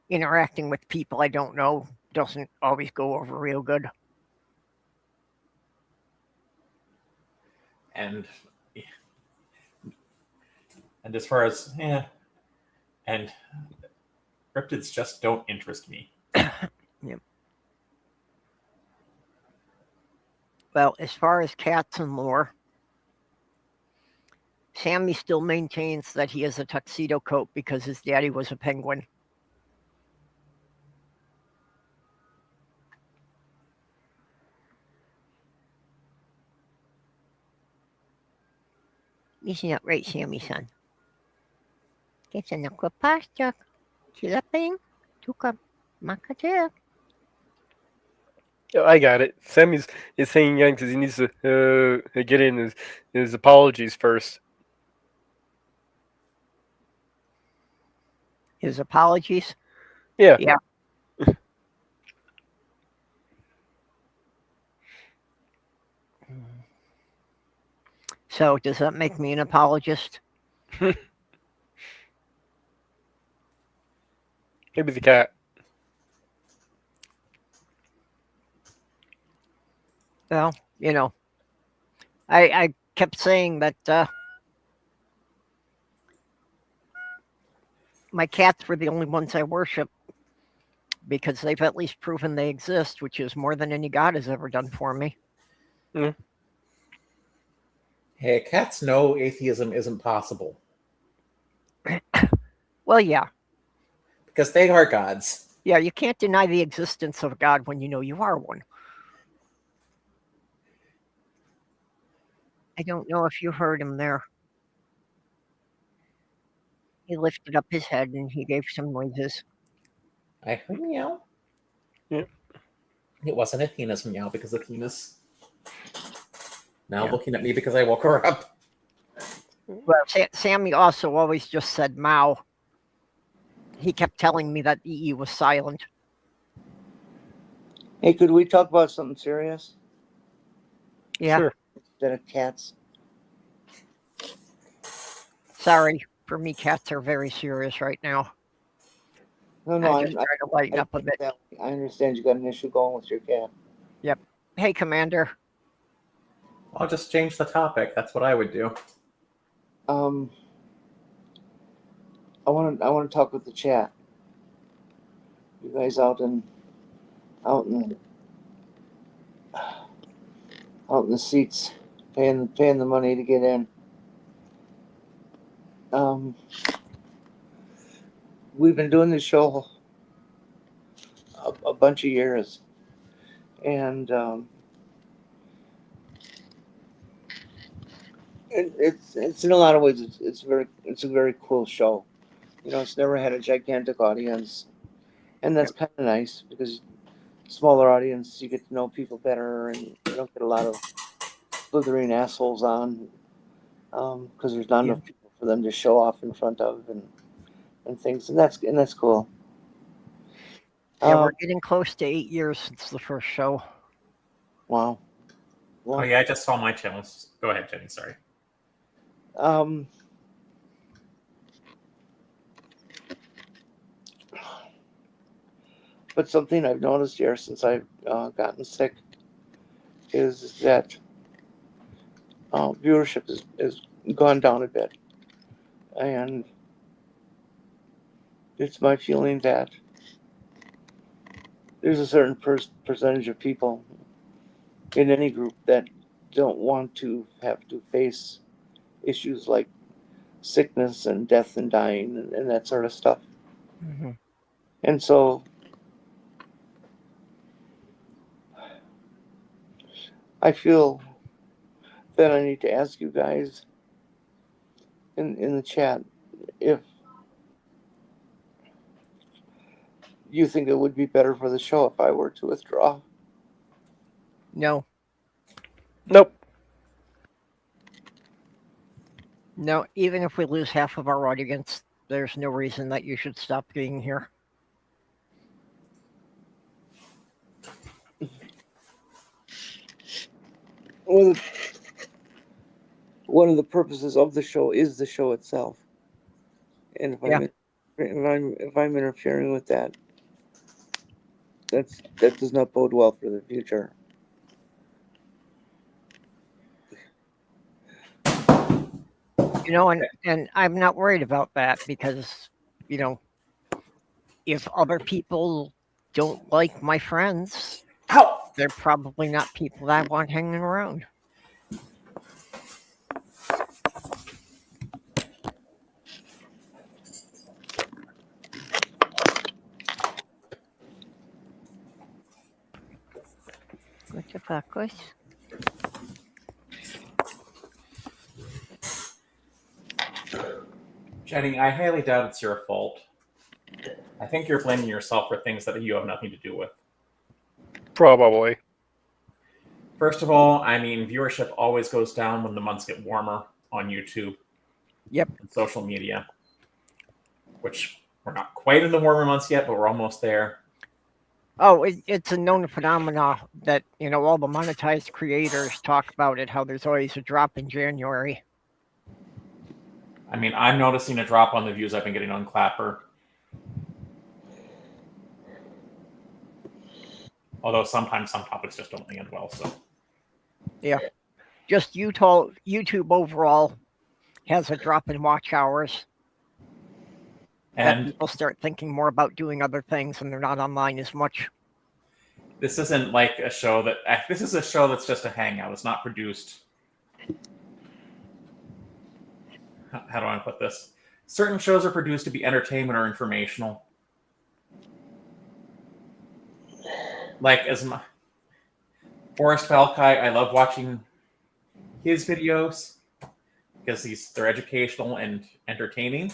interacting with people I don't know doesn't always go over real good. And as far as and cryptids just don't interest me. Yep. Well, as far as cats and lore, Sammy still maintains that he has a tuxedo coat because his daddy was a penguin. Isn't that right, Sammy, son? Get in the pasture. Chilaping. Tuka. Makatir. Oh, I got it. Sam is saying young because he needs to get in his apologies first. His apologies? Yeah. Yeah. So, does that make me an apologist? Maybe the cat. Well, I kept saying that my cats were the only ones I worship because they've at least proven they exist, which is more than any god has ever done for me. Mm. Hey, cats know atheism isn't possible. Well, yeah. Because they are gods. Yeah, you can't deny the existence of God when you know you are one. I don't know if you heard him there. He lifted up his head and he gave some noises. I heard meow. Yeah. It wasn't Athena's meow because Athena's now Yeah. looking at me because I woke her up. Well, Sammy also always just said Mao. He kept telling me that the E was silent. Hey, could we talk about something serious Yeah. Sure. instead of cats? Sorry. For me, cats are very serious right now. No, I just try to lighten up a bit. I understand you got an issue going with your cat. Yep. Hey, Commander. I'll just change the topic. That's what I would do. I want to talk with the chat. You guys out in the seats, paying the money to get in. We've been doing this show a bunch of years, and it's in a lot of ways it's a very cool show. You know, it's never had a gigantic audience, and that's kind of nice because smaller audience, you get to know people better, and you don't get a lot of slithering assholes on because there's not enough people for them to show off in front of and things, and that's cool. Yeah, we're getting close to 8 years since the first show. Wow. Oh yeah, I just saw my channels. Go ahead, Jenny. Sorry. But something I've noticed here since I've gotten sick is that viewership is gone down a bit, and it's my feeling that there's a certain percentage of people in any group that don't want to have to face issues like sickness and death and dying and that sort of stuff. Mm-hmm. And so I feel that I need to ask you guys in the chat if you think it would be better for the show if I were to withdraw. No. Nope. No, even if we lose half of our audience, there's no reason that you should stop being here. Well, one of the purposes of the show is the show itself, and if I'm interfering with that, that does not bode well for the future. You know, and I'm not worried about that because, you know, if other people don't like my friends, they're probably not people that I want hanging around. What the fuck was? Jenny, I highly doubt it's your fault. I think you're blaming yourself for things that you have nothing to do with. Probably. First of all, I mean, viewership always goes down when the months get warmer on YouTube. Yep. And social media, which we're not quite in the warmer months yet, but we're almost there. Oh, it's a known phenomena that, you know, all the monetized creators talk about it, how there's always a drop in January. I mean, I'm noticing a drop on the views I've been getting on Clapper. Although sometimes some topics just don't land well, so. Yeah. Just YouTube overall has a drop in watch hours. And people start thinking more about doing other things and they're not online as much. This isn't like a show that... This is a show that's just a hangout. It's not produced... How do I put this? Certain shows are produced to be entertainment or informational. Like, as my... Forrest Falkai, I love watching his videos because they're educational and entertaining.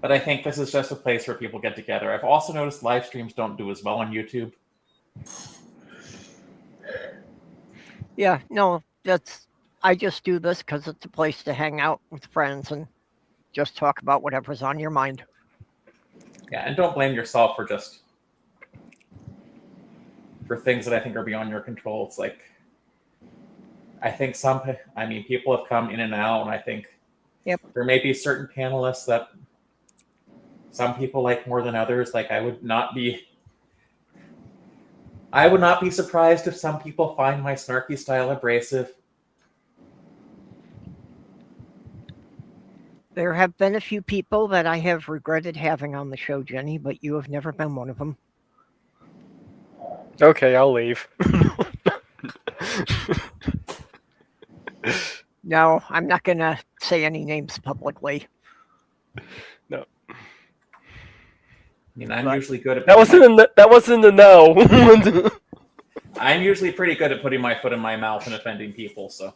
But I think this is just a place where people get together. I've also noticed live streams don't do as well on YouTube. Yeah, no, I just do this because it's a place to hang out with friends and just talk about whatever's on your mind. Yeah, and don't blame yourself for things that I think are beyond your control. It's like, I think people have come in and out, and I think Yep. there may be certain panelists that some people like more than others. Like I would not be surprised if some people find my snarky style abrasive. There have been a few people that I have regretted having on the show, Jenny, but you have never been one of them. Okay, I'll leave. No, I'm not going to say any names publicly. No. I mean, I'm But- usually good at That wasn't a no. I'm usually pretty good at putting my foot in my mouth and offending people, so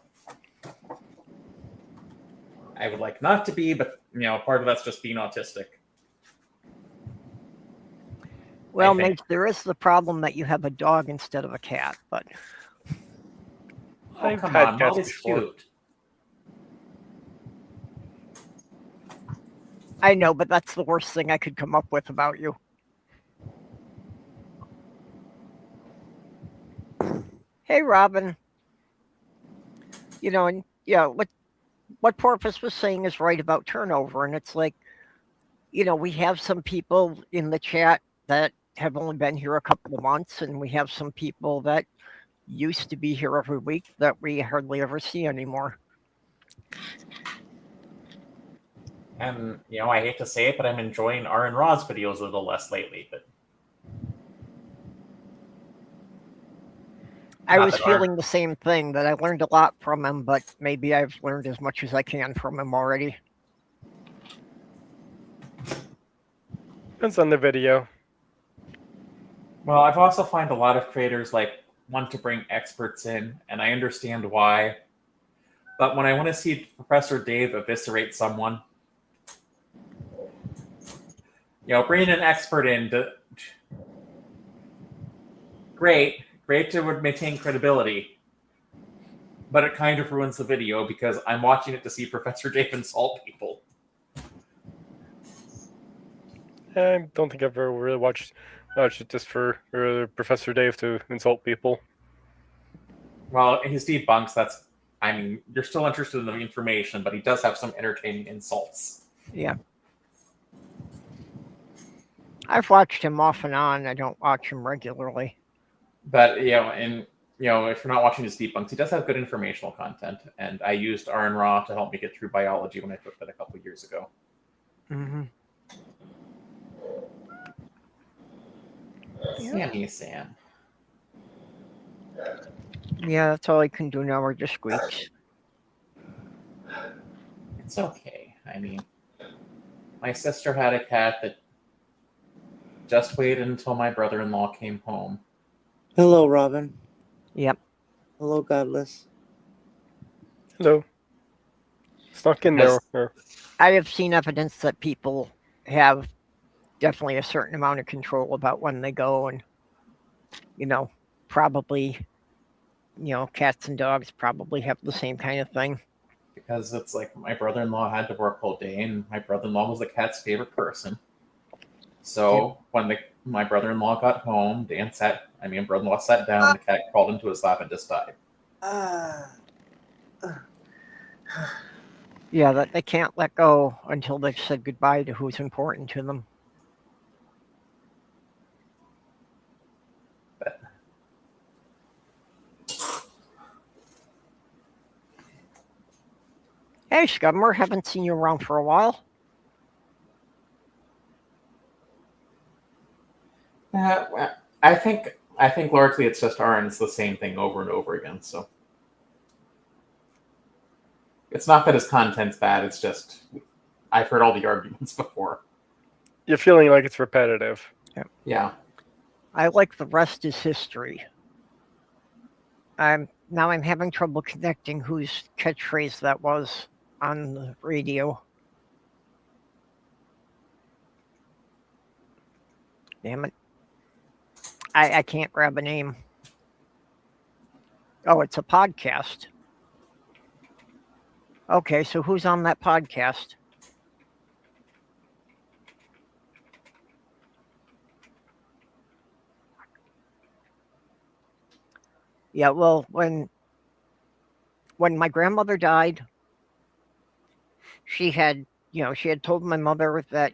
I would like not to be, but part of that's just being autistic. Well, I think- Nate, there is the problem that you have a dog instead of a cat, but Oh, I've come had on, cats Molly's before. cute. I know, but that's the worst thing I could come up with about you. Hey, Robin. And what Porpoise was saying is right about turnover, and it's like, we have some people in the chat that have only been here a couple of months, and we have some people that used to be here every week that we hardly ever see anymore. And I hate to say it, but I'm enjoying R and Raw's videos a little less lately. But I Not was that feeling the same thing, that I learned a lot from him, but maybe I've learned as much as I can from him already. Depends on the video. well, I've also find a lot of creators want to bring experts in, and I understand why. But when I want to see Professor Dave eviscerate someone, bringing an expert in, great to maintain credibility, but it kind of ruins the video because I'm watching it to see Professor Dave insult people. I don't think I've ever really watched it just for Professor Dave to insult people. Well, his debunks, you're still interested in the information, but he does have some entertaining insults. Yeah. I've watched him off and on. I don't watch him regularly. But, if you're not watching his debunks, he does have good informational content. And I used R and Raw to help me get through biology when I took that a couple years ago. Mm-hmm. Sammy Sam. Yeah, that's all I can do now are just squeaks. It's okay. My sister had a cat that just waited until my brother-in-law came home. Hello, Robin. Yep. Hello, Godless. Hello. Stuck in there. I have seen evidence that people have definitely a certain amount of control about when they go, and probably cats and dogs probably have the same kind of thing. Because it's like my brother-in-law had to work all day, and my brother-in-law was the cat's favorite person. So when my brother-in-law got home, brother-in-law sat down, the cat crawled into his lap and just died. Yeah, that they can't let go until they've said goodbye to who's important to them. Hey, Scudmer, haven't seen you around for a while. I think largely it's just R and it's the same thing over and over again. So it's not that his content's bad. It's just I've heard all the arguments before. You're feeling like it's repetitive. Yeah. I like the rest is history. I'm having trouble connecting whose catchphrase that was on the radio. Damn it. I can't grab a name. Oh, it's a podcast. Okay, so who's on that podcast? Yeah, well, when when my grandmother died, she had told my mother that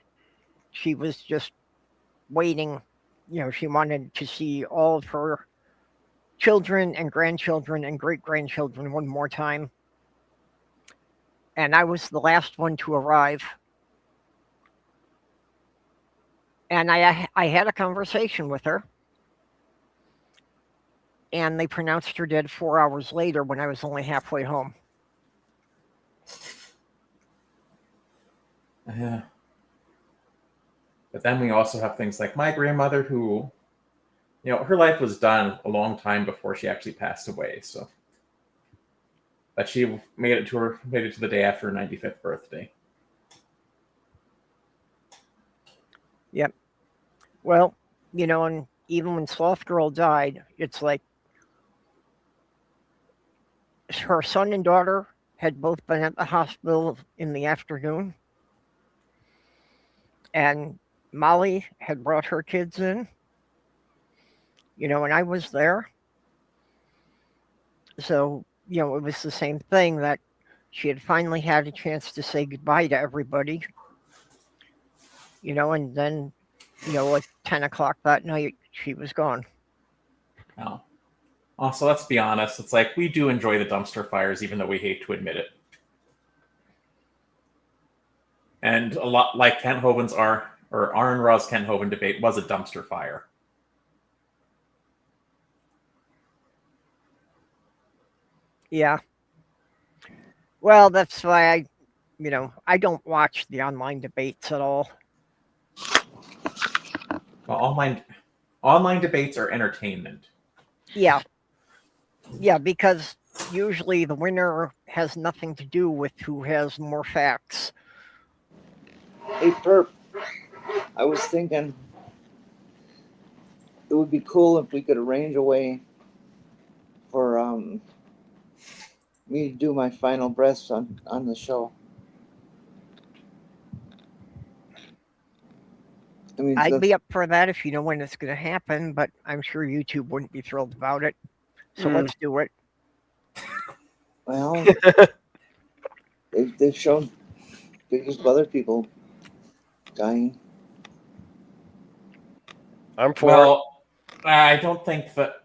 she was just waiting. She wanted to see all of her children and grandchildren and great-grandchildren one more time. And I was the last one to arrive. And I had a conversation with her. And they pronounced her dead 4 hours later when I was only halfway home. Yeah. But then we also have things like my grandmother who, her life was done a long time before she actually passed away. So, but she made it to the day after her 95th birthday. Yep. Well, and even when Sloth Girl died, it's like her son and daughter had both been at the hospital in the afternoon. And Molly had brought her kids in, and I was there. So, it was the same thing that she had finally had a chance to say goodbye to everybody, and then, at 10 o'clock that night, she was gone. Oh. Also, let's be honest. It's like we do enjoy the dumpster fires, even though we hate to admit it. And a lot like Kent Hovind's Arn Raw's Kent Hovind debate was a dumpster fire. Yeah. Well, that's why I don't watch the online debates at all. Well, online debates are entertainment. Yeah. Yeah, because usually the winner has nothing to do with who has more facts. Hey, Perp, I was thinking it would be cool if we could arrange a way for me to do my final breaths on the show. I mean, I'd be up for that if you know when it's going to happen, but I'm sure YouTube wouldn't be thrilled about it. So let's do it. Well, they've shown pictures of other people dying. I'm for Well, I don't think that.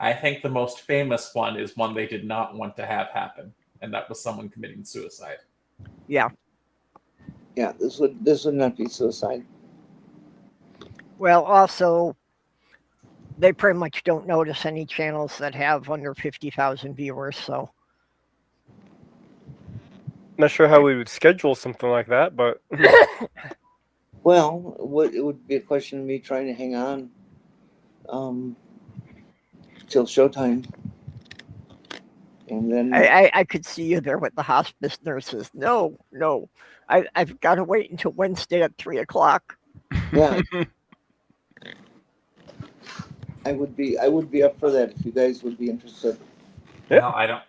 I think the most famous one is one they did not want to have happen, and that was someone committing suicide. Yeah. Yeah, this would not be suicide. Well, also, they pretty much don't notice any channels that have under 50,000 viewers, so. Not sure how we would schedule something like that, but Well, it would be a question of me trying to hang on till showtime. And then I could see you there with the hospice nurses. No, I've got to wait until Wednesday at 3 o'clock. Yeah. I would be up for that if you guys would be interested. Yeah. No, I don't.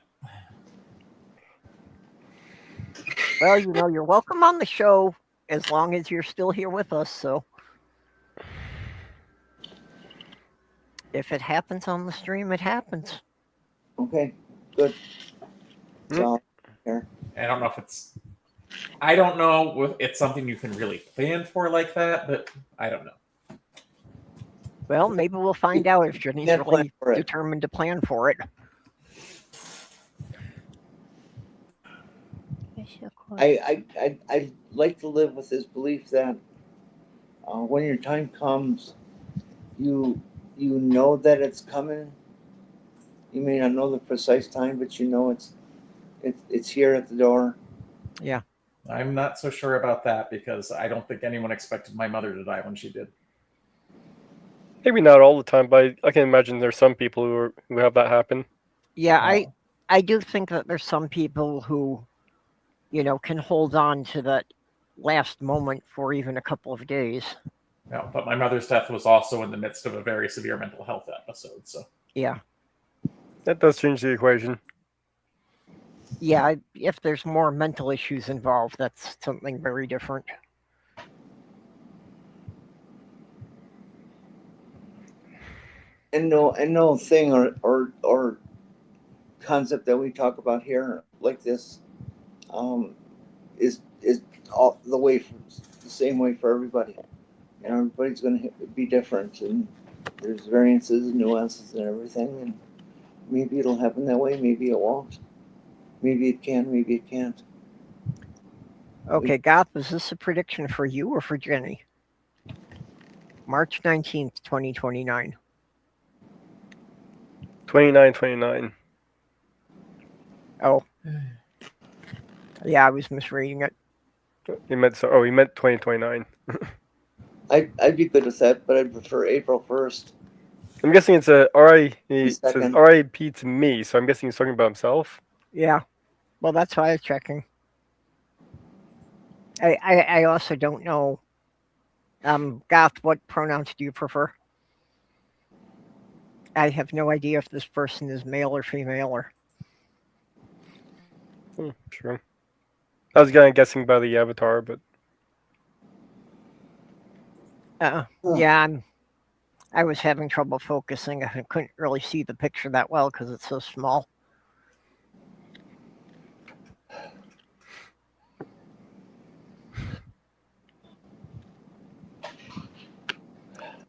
Well, you're welcome on the show as long as you're still here with us, so. If it happens on the stream, it happens. Okay, good. So, here. I don't know if it's. I don't know if it's something you can really plan for like that, but I don't know. Well, maybe we'll find out if Jenny's Can't plan really for it. determined to plan for it. I like to live with this belief that when your time comes, you know that it's coming. You may not know the precise time, but you know it's here at the door. Yeah. I'm not so sure about that because I don't think anyone expected my mother to die when she did. maybe not all the time. But I can imagine there's some people who have that happen. Yeah, I do think that there's some people who, can hold on to that last moment for even a couple of days. No, but my mother's death was also in the midst of a very severe mental health episode, so. Yeah. That does change the equation. Yeah, if there's more mental issues involved, that's something very different. And no thing or concept that we talk about here, like this, is all the way the same way for everybody. And everybody's going to be different, and there's variances and nuances and everything. And maybe it'll happen that way, maybe it won't. Maybe it can, maybe it can't. Okay, Goth, is this a prediction for you or for Jenny? March 19th, 2029. 29. Oh. Yeah, I was misreading it. He meant 2029. I'd be good with that, but I'd prefer April 1st. I'm guessing it's a He says Second. RIP to me, so I'm guessing he's talking about himself. Yeah. Well, that's why I was checking. I also don't know. Goth, what pronouns do you prefer? I have no idea if this person is male or female or. Sure. I was kind of guessing by the avatar, but Yeah, I was having trouble focusing. I couldn't really see the picture that well because it's so small.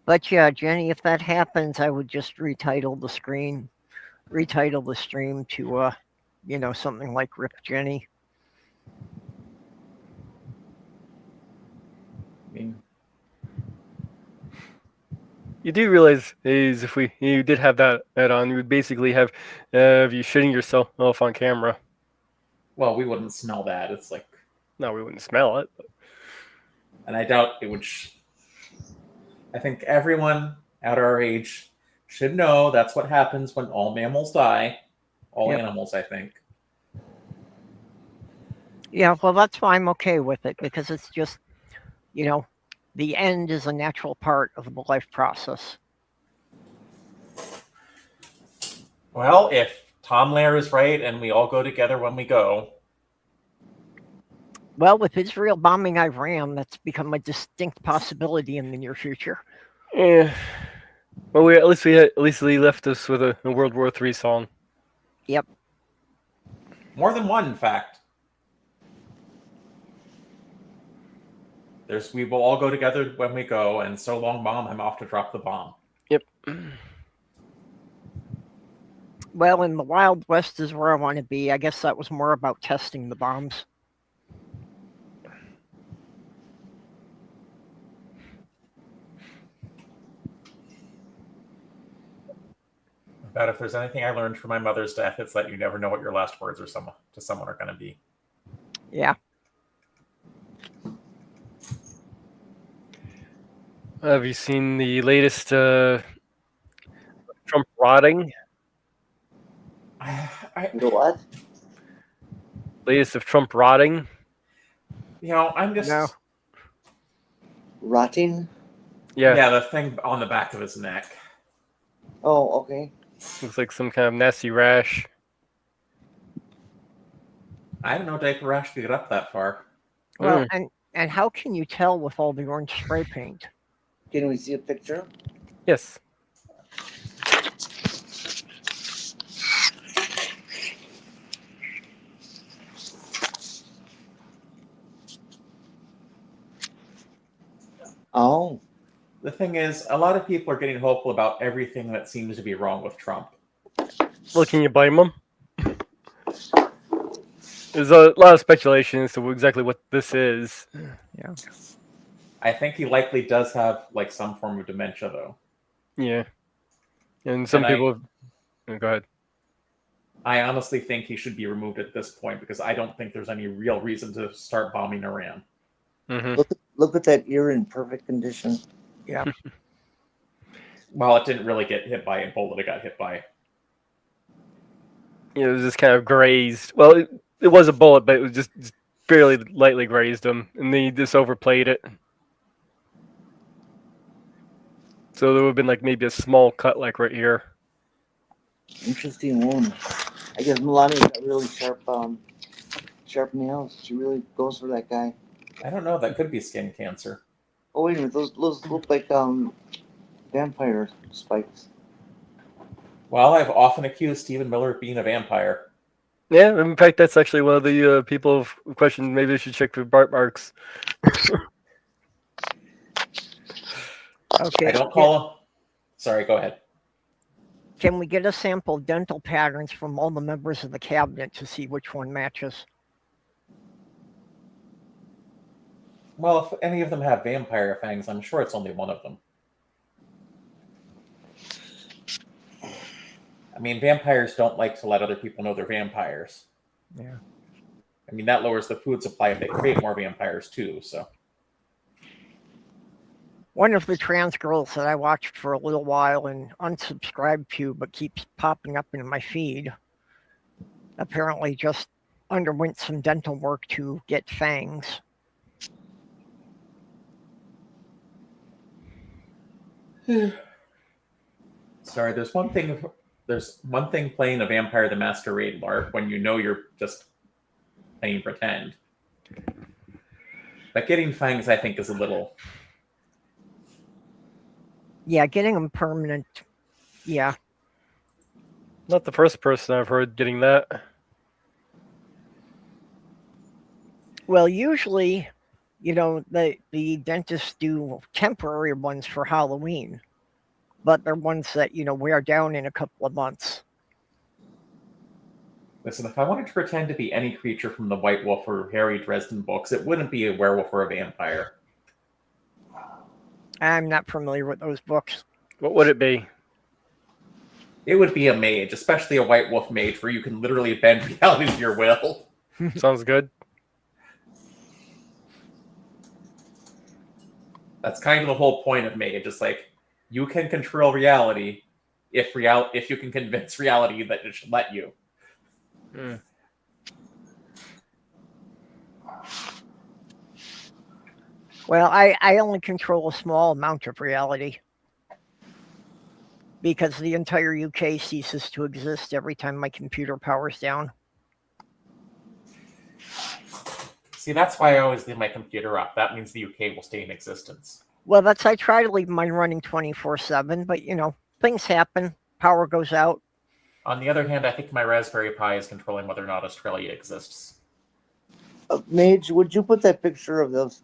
But yeah, Jenny, if that happens, I would just retitle the stream to, something like Rip Jenny. I mean, you do realize is if you did have that on, you would basically have you shitting yourself off on camera. well, we wouldn't smell that. It's like, No, we wouldn't smell it. and I doubt it would. I think everyone at our age should know that's what happens when all mammals die. All Yep. animals, I think. Yeah, well, that's why I'm okay with it because it's just, the end is a natural part of the life process. Well, if Tom Lair is right and we all go together when we go. Well, with Israel bombing Iran, that's become a distinct possibility in the near future. Yeah. Well, at least he left us with a World War III song. Yep. More than one, in fact. We will all go together when we go, and so long, Mom, I'm off to drop the bomb. Yep. Well, in the Wild West is where I want to be. I guess that was more about testing the bombs. But if there's anything I learned from my mother's death, it's that you never know what your last words to someone are going to be. Yeah. Have you seen the latest Trump rotting? The what? Latest of Trump rotting? I'm just... No. Rotting? Yeah. the thing on the back of his neck. Oh, okay. Looks like some kind of nasty rash. I didn't know diaper rash could get up that far. Well, and how can you tell with all the orange spray paint? Can we see a picture? Yes. Oh. The thing is, a lot of people are getting hopeful about everything that seems to be wrong with Trump. Well, can you blame him? There's a lot of speculation as to exactly what this is. Yeah. I think he likely does have some form of dementia, though. Yeah. And some people... Go ahead. I honestly think he should be removed at this point because I don't think there's any real reason to start bombing Iran. Mm-hmm. Look at that ear in perfect condition. Yeah. Well, it didn't really get hit by a bullet. It got hit by... It was just kind of grazed. Well, it was a bullet, but it was just barely lightly grazed him. And they just overplayed it. So there would have been maybe a small cut right here. Interesting wound. I guess Melania's got really sharp nails. She really goes for that guy. I don't know. That could be skin cancer. Oh, wait a minute. Those look like vampire spikes. Well, I've often accused Stephen Miller of being a vampire. Yeah, in fact, that's actually one of the people who questioned maybe they should check for Bart marks. Okay. I don't call him. Sorry, go ahead. Can we get a sample of dental patterns from all the members of the cabinet to see which one matches? Well, if any of them have vampire fangs, I'm sure it's only one of them. I mean, vampires don't like to let other people know they're vampires. Yeah. I mean, that lowers the food supply if they create more vampires, too, so. One of the trans girls that I watched for a little while and unsubscribed to, but keeps popping up in my feed, apparently just underwent some dental work to get fangs. Sorry, there's one thing playing a Vampire the Masquerade LARP when you know you're just playing pretend. But getting fangs, I think, is a little... Yeah, getting them permanent. Yeah. Not the first person I've heard getting that. Well, usually, you know, the dentists do temporary ones for Halloween, but they're ones that, you know, wear down in a couple of months. Listen, if I wanted to pretend to be any creature from the White Wolf or Harry Dresden books, it wouldn't be a werewolf or a vampire. I'm not familiar with those books. What would it be? It would be a mage, especially a White Wolf mage, where you can literally bend reality to your will. Sounds good. That's kind of the whole point of mage. It's like, you can control reality if you can convince reality that it should let you. Mm. Well, I only control a small amount of reality because the entire UK ceases to exist every time my computer powers down. See, that's why I always leave my computer up. That means the UK will stay in existence. Well, I try to leave mine running 24/7, but, you know, things happen. Power goes out. On the other hand, I think my Raspberry Pi is controlling whether or not Australia exists. Mage, would you put that picture of those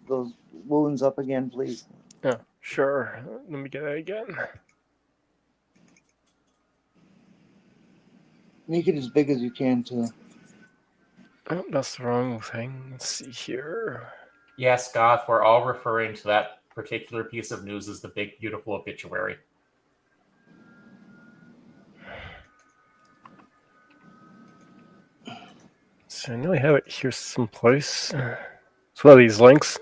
wounds up again, please? Yeah, sure. Let me get that again. Make it as big as you can, too. Oh, that's the wrong thing. Let's see here. Yes, Goth, we're all referring to that particular piece of news as the big, beautiful obituary. So I know I have it here someplace. It's one of these links.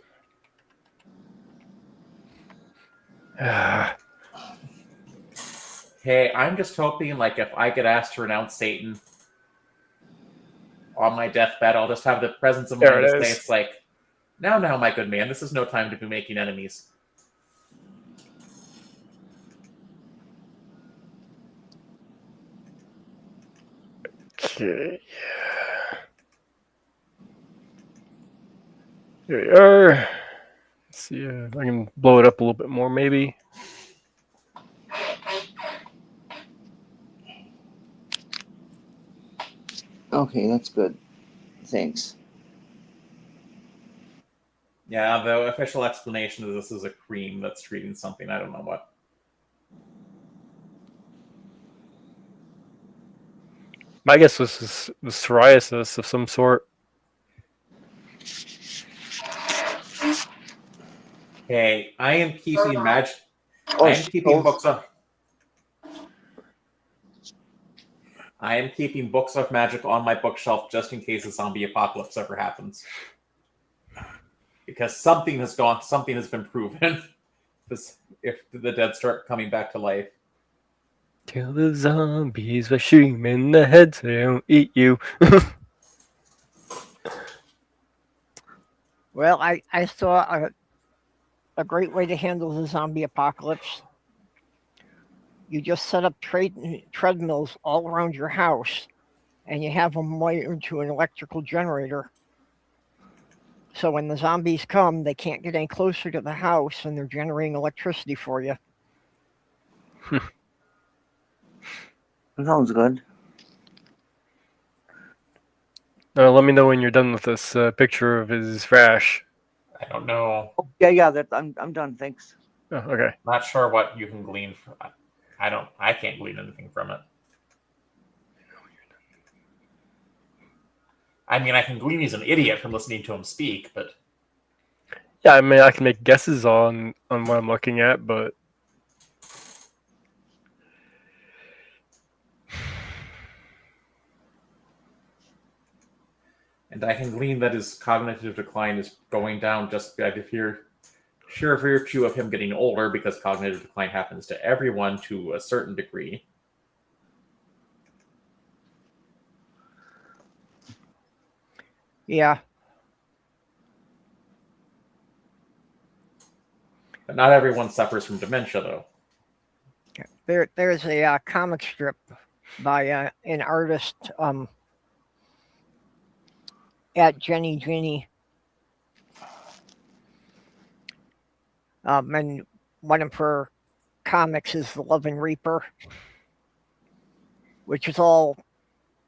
Hey, I'm just hoping, like, if I get asked to renounce Satan on my deathbed, I'll just have the presence of mind to say, it's like, now, my good man, this is no time to be making enemies. Okay. Here we are. Let's see if I can blow it up a little bit more, maybe. Okay, that's good. Thanks. Yeah, the official explanation is this is a cream that's treating something. I don't know what. My guess was psoriasis of some sort. Hey, I am keeping magic. Oh, I am keeping books of. I am keeping books of magic on my bookshelf just in case a zombie apocalypse ever happens. Because something has been proven. If the dead start coming back to life. Kill the zombies by shooting them in the head so they don't eat you. Well, I saw a great way to handle the zombie apocalypse. You just set up treadmills all around your house, and you have them wired to an electrical generator. So when the zombies come, they can't get any closer to the house, and they're generating electricity for you. That sounds good. Let me know when you're done with this picture of his rash. I don't know. Oh, yeah. That I'm done. Thanks. Oh, okay. Not sure what you can glean from. I can't glean anything from it. I mean, I can glean he's an idiot from listening to him speak, but Yeah, I mean, I can make guesses on what I'm looking at, but and I can glean that his cognitive decline is going down just by the sheer virtue of him getting older, because cognitive decline happens to everyone to a certain degree. Yeah. But not everyone suffers from dementia, though. There's a comic strip by an artist at Jenni. And one of her comics is The Loving Reaper, which is all,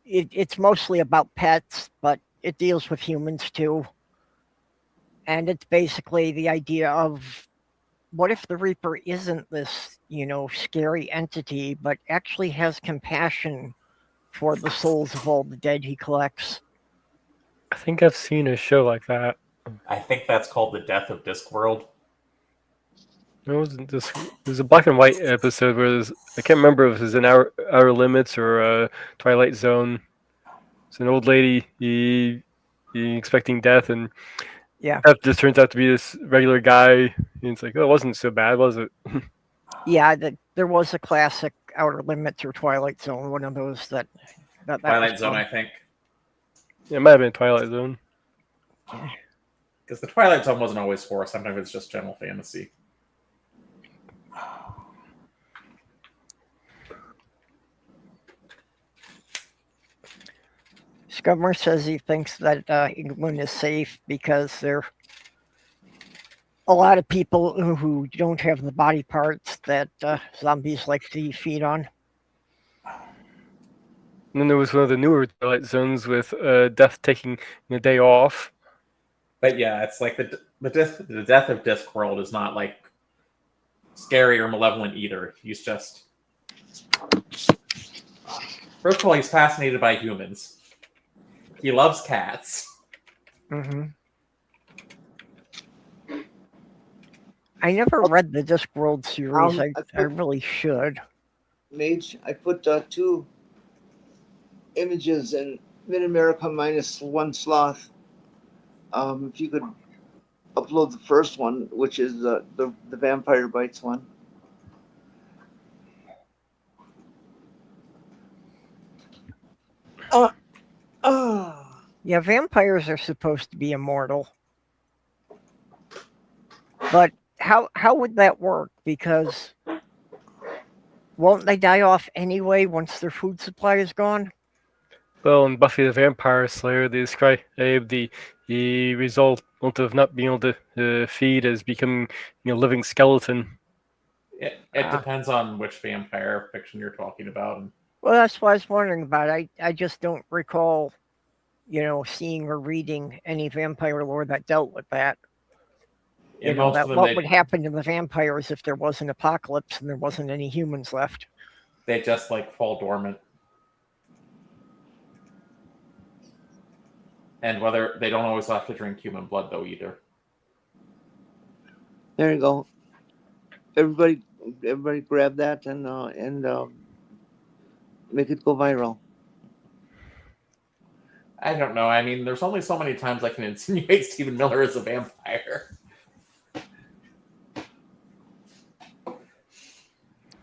it's mostly about pets, but it deals with humans too. And it's basically the idea of, what if the Reaper isn't this, scary entity, but actually has compassion for the souls of all the dead he collects? I think I've seen a show like that. I think that's called The Death of Discworld. It wasn't this. There's a black and white episode where I can't remember if it was an Outer Limits or Twilight Zone. It's an old lady he expecting death, and Yeah. death just turns out to be this regular guy. And it's like, oh, it wasn't so bad, was it? Yeah, there was a classic Outer Limits or Twilight Zone, one of those that Twilight Zone, I think. Yeah, it might have been Twilight Zone. Because the Twilight Zone wasn't always horror. Sometimes it's just general fantasy. Scummer says he thinks that England is safe because there are a lot of people who don't have the body parts that zombies like to feed on. And then there was one of the newer Twilight Zones with Death taking a day off. But yeah, it's like the death of Discworld is not like scary or malevolent either. He's just, first of all, he's fascinated by humans. He loves cats. Mm-hmm. I never read the Discworld series. I really should. Mage, I put 2 images in MidAmerica minus 1 sloth. If you could upload the first one, which is the vampire bites one. Yeah, vampires are supposed to be immortal. But how would that work? Because won't they die off anyway once their food supply is gone? Well, in Buffy the Vampire Slayer, they describe the result of not being able to feed as becoming living skeleton. It depends on which vampire fiction you're talking about. Well, that's what I was wondering about. I just don't recall, seeing or reading any vampire lore that dealt with that. What would happen to the vampires if there was an apocalypse and there wasn't any humans left? They just fall dormant. And whether they don't always have to drink human blood though either. There you go. Everybody grab that and make it go viral. I don't know. I mean, there's only so many times I can insinuate Stephen Miller is a vampire.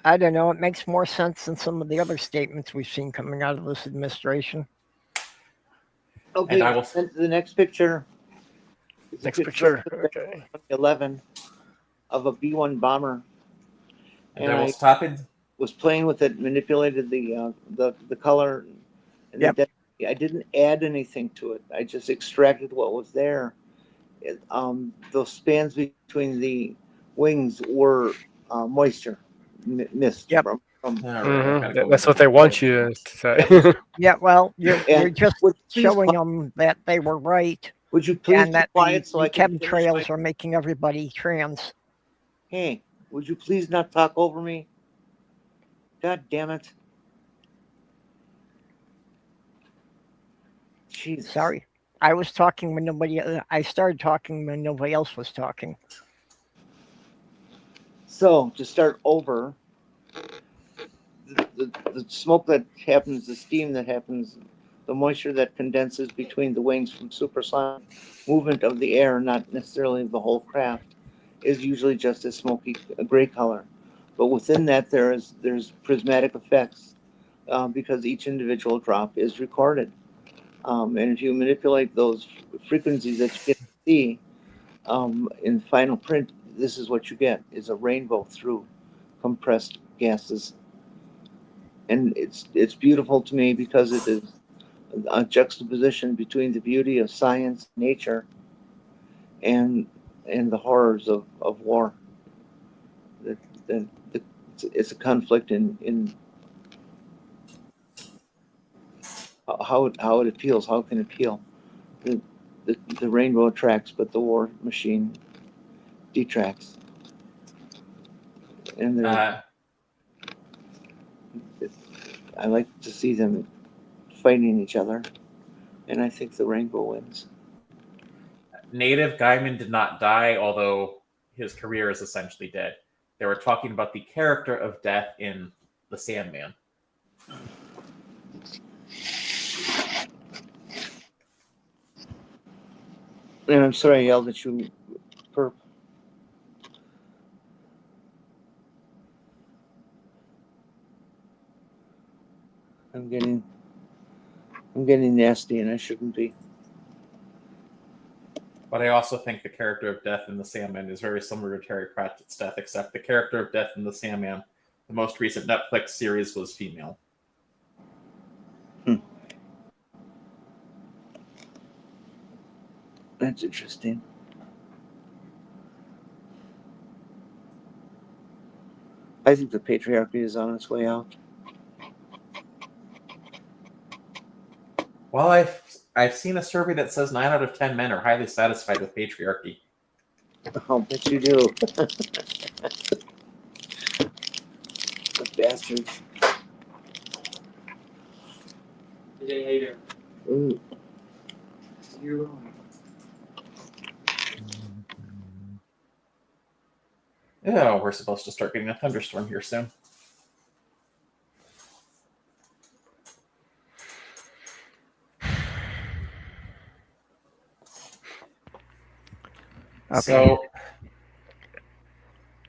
I don't know. It makes more sense than some of the other statements we've seen coming out of this administration. Okay, And I will... the next picture. Next picture. Okay. 11 of a B-1 bomber. And I will stop it. Was playing with it, manipulated the color. And yep. I didn't add anything to it. I just extracted what was there. Those spans between the wings were moisture, mist All right, I gotta go That's into what they the want you notes. to say. Yeah, well, you're And just would you please showing them that they were right Would you please and be that quiet so the I can finish my... chemtrails are making everybody trans. Hey, would you please not talk over me? God damn it. Jesus. Sorry. I was talking when I started talking when nobody else was talking. So, to start over, the smoke that happens, the steam that happens, the moisture that condenses between the wings from supersonic movement of the air, not necessarily the whole craft, is usually just a smoky gray color. But within that, there's prismatic effects because each individual drop is recorded. And if you manipulate those frequencies that you get to see in final print, this is what you get: is a rainbow through compressed gases. And it's beautiful to me because it is a juxtaposition between the beauty of science, nature, and the horrors of war. It's a conflict in how it appeals. How it can appeal. The rainbow attracts, but the war machine detracts. And I like to see them fighting each other, and I think the rainbow wins. Native Gaiman did not die, although his career is essentially dead. They were talking about the character of death in The Sandman. And I'm sorry I yelled at you, Perp. I'm getting nasty, and I shouldn't be. But I also think the character of death in The Sandman is very similar to Terry Pratchett's death, except the character of death in The Sandman, the most recent Netflix series, was female. That's interesting. I think the patriarchy is on its way out. Well, I've seen a survey that says 9 out of 10 men are highly satisfied with patriarchy. I'll bet you do. The bastards. Hey, Jenny, how you doing? Ooh. You're wrong. Yeah, we're supposed to start getting a thunderstorm here soon. Okay. So,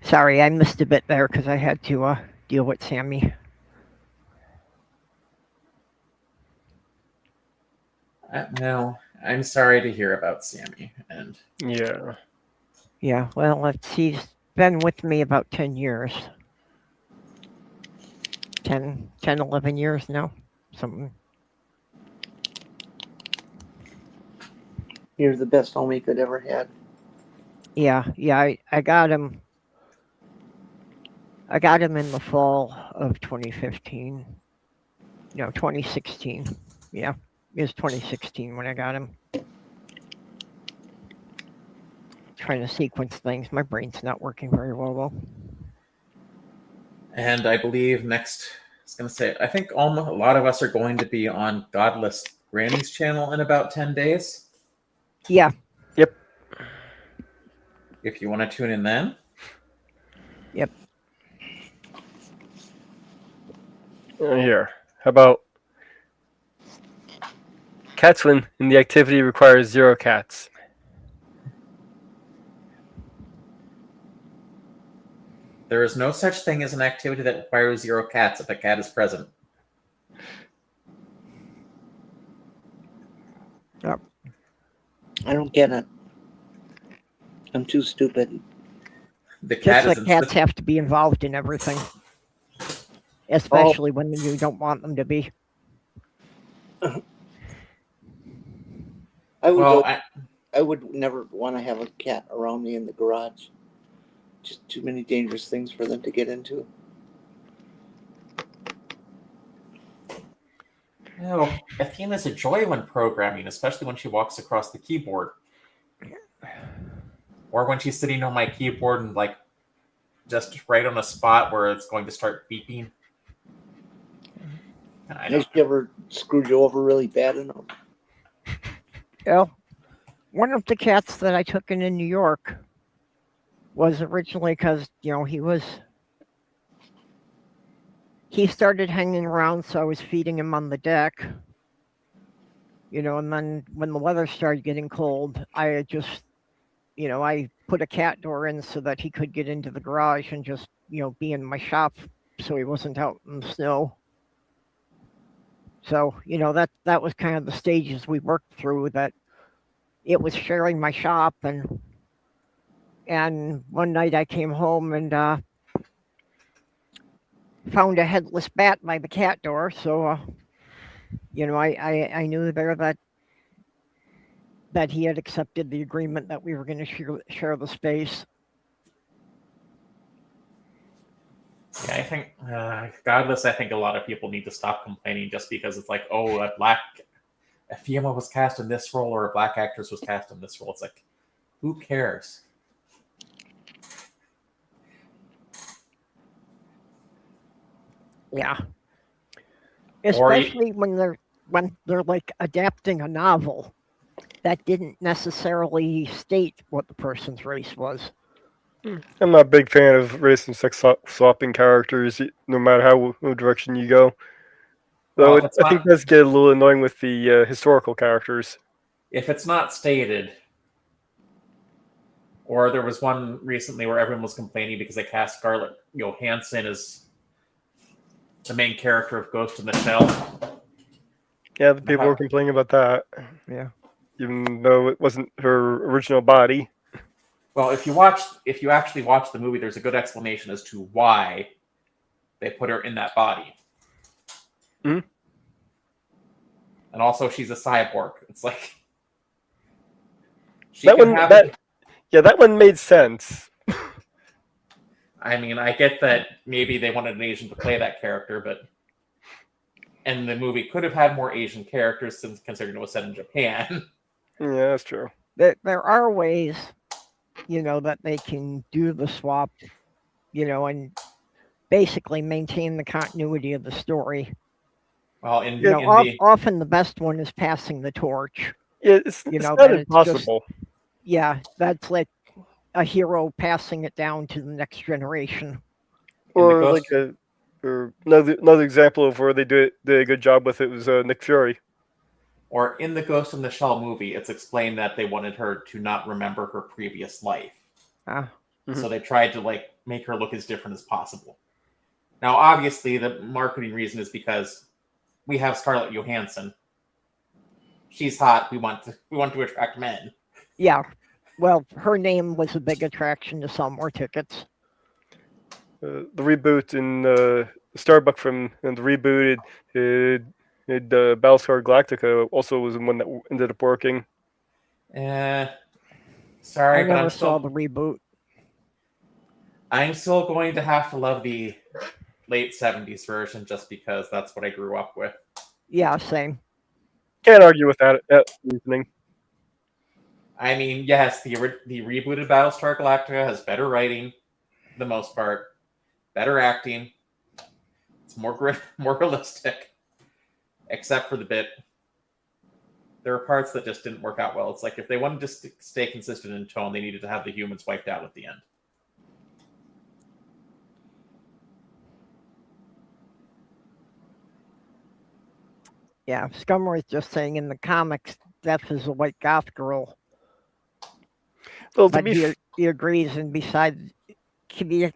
Sorry, I missed a bit there because I had to deal with Sammy. no, I'm sorry to hear about Sammy. And Yeah. Yeah, well, he's been with me about 10 years. 10, 11 years now. Something. You're the best home he could ever had. Yeah, I got him. I got him in the fall of 2015. No, 2016. Yeah, it was 2016 when I got him. Trying to sequence things. My brain's not working very well, though. And I believe next, I was going to say, I think a lot of us are going to be on Godless Granny's channel in about 10 days. Yeah. Yep. If you want to tune in then. Yep. Here. How about cats win and the activity requires 0 cats? There is no such thing as an activity that requires 0 cats if a cat is present. Yep. I don't get it. I'm too stupid. The cat Just is like cats have to be involved in everything. Especially when you don't want them to be. I would never want to have a cat around me in the garage. Just too many dangerous things for them to get into. No, Athena's a joy when programming, especially when she walks across the keyboard. Or when she's sitting on my keyboard and like just right on a spot where it's going to start beeping. Has she ever screwed you over really bad enough? Well, one of the cats that I took in New York was originally because, he started hanging around, so I was feeding him on the deck. And then when the weather started getting cold, I just, I put a cat door in so that he could get into the garage and just, be in my shop so he wasn't out in the snow. So, that was kind of the stages we worked through, that it was sharing my shop, and one night I came home and found a headless bat by the cat door. So, I knew there that he had accepted the agreement that we were going to share the space. Yeah, I think, regardless, I think a lot of people need to stop complaining just because it's like, oh, a female was cast in this role or a black actress was cast in this role. It's like, who cares? Yeah. Especially when they're like adapting a novel that didn't necessarily state what the person's race was. I'm not a big fan of race and sex swapping characters, no matter what direction you go. Though Well, I think it does get a little annoying with the historical characters. If it's not stated, or there was one recently where everyone was complaining because they cast Scarlett Johansson as the main character of Ghost in the Shell. Yeah, the people were complaining about that. Yeah. Even though it wasn't her original body. Well, if you actually watch the movie, there's a good explanation as to why they put her in that body. Mm-hmm. And also, she's a cyborg. It's like that one made sense. I mean, I get that maybe they wanted an Asian to play that character, and the movie could have had more Asian characters since considering it was set in Japan. Yeah, that's true. There are ways, that they can do the swap, and basically maintain the continuity of the story. Well, often the best one is passing the torch. Yeah, it's not impossible. That's like a hero passing it down to the next generation. Or like another example of where they did a good job with it was Nick Fury. Or in the Ghost in the Shell movie, it's explained that they wanted her to not remember her previous life. So they tried to make her look as different as possible. Now, obviously, the marketing reason is because we have Scarlett Johansson. She's hot. We want to attract men. Yeah. Well, her name was a big attraction to sell more tickets. The reboot in Starbuck from the rebooted Battlestar Galactica also was the one that ended up working. Sorry, I never saw the reboot. I'm still going to have to love the late 70s version just because that's what I grew up with. Yeah, same. Can't argue with that reasoning. I mean, yes, the rebooted Battlestar Galactica has better writing, for the most part, better acting. It's more realistic, except for the bit. There are parts that just didn't work out well. It's like if they wanted to stay consistent in tone, they needed to have the humans wiped out at the end. Yeah, Scummer is just saying in the comics, Death is a white goth girl. Well, but he agrees, and besides, to be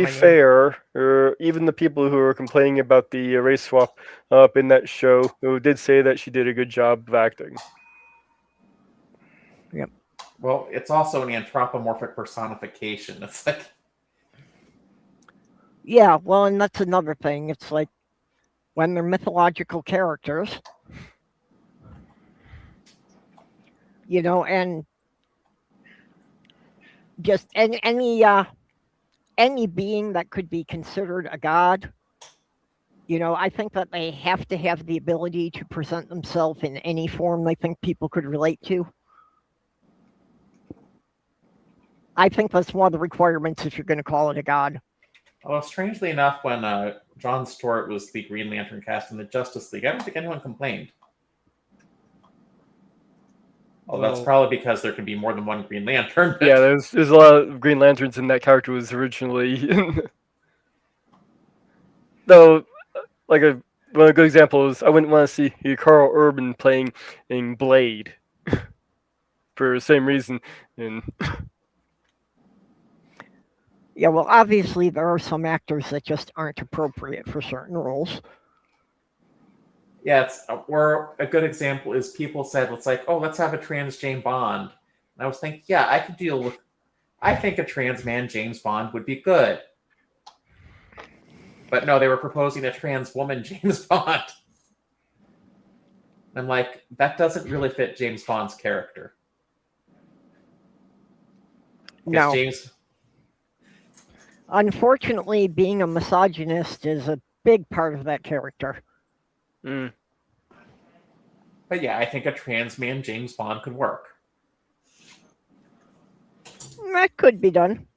fair, even the people who are complaining about the race swap up in that show who did say that she did a good job of acting. Yep. Well, it's also an anthropomorphic personification. It's like, yeah, well, and that's another thing. It's like when they're mythological characters, and just any any being that could be considered a god, I think that they have to have the ability to present themselves in any form they think people could relate to. I think that's one of the requirements if you're going to call it a god. Although, strangely enough, when Jon Stewart was the Green Lantern cast in the Justice League, I don't think anyone complained. Although that's probably because there can be more than one Green Lantern. Yeah, there's a lot of Green Lanterns, and that character was originally. Though, like one of the good examples, I wouldn't want to see Carl Urban playing in Blade for the same reason. And Yeah, well, obviously there are some actors that just aren't appropriate for certain roles. Yeah, or a good example is people said, it's like, oh, let's have a trans James Bond. And I was thinking, yeah, I could deal with, I think a trans man James Bond would be good. But no, they were proposing a trans woman James Bond. I'm like, that doesn't really fit James Bond's character. No. James... Unfortunately, being a misogynist is a big part of that character. Mm. But yeah, I think a trans man James Bond could work. That could be done.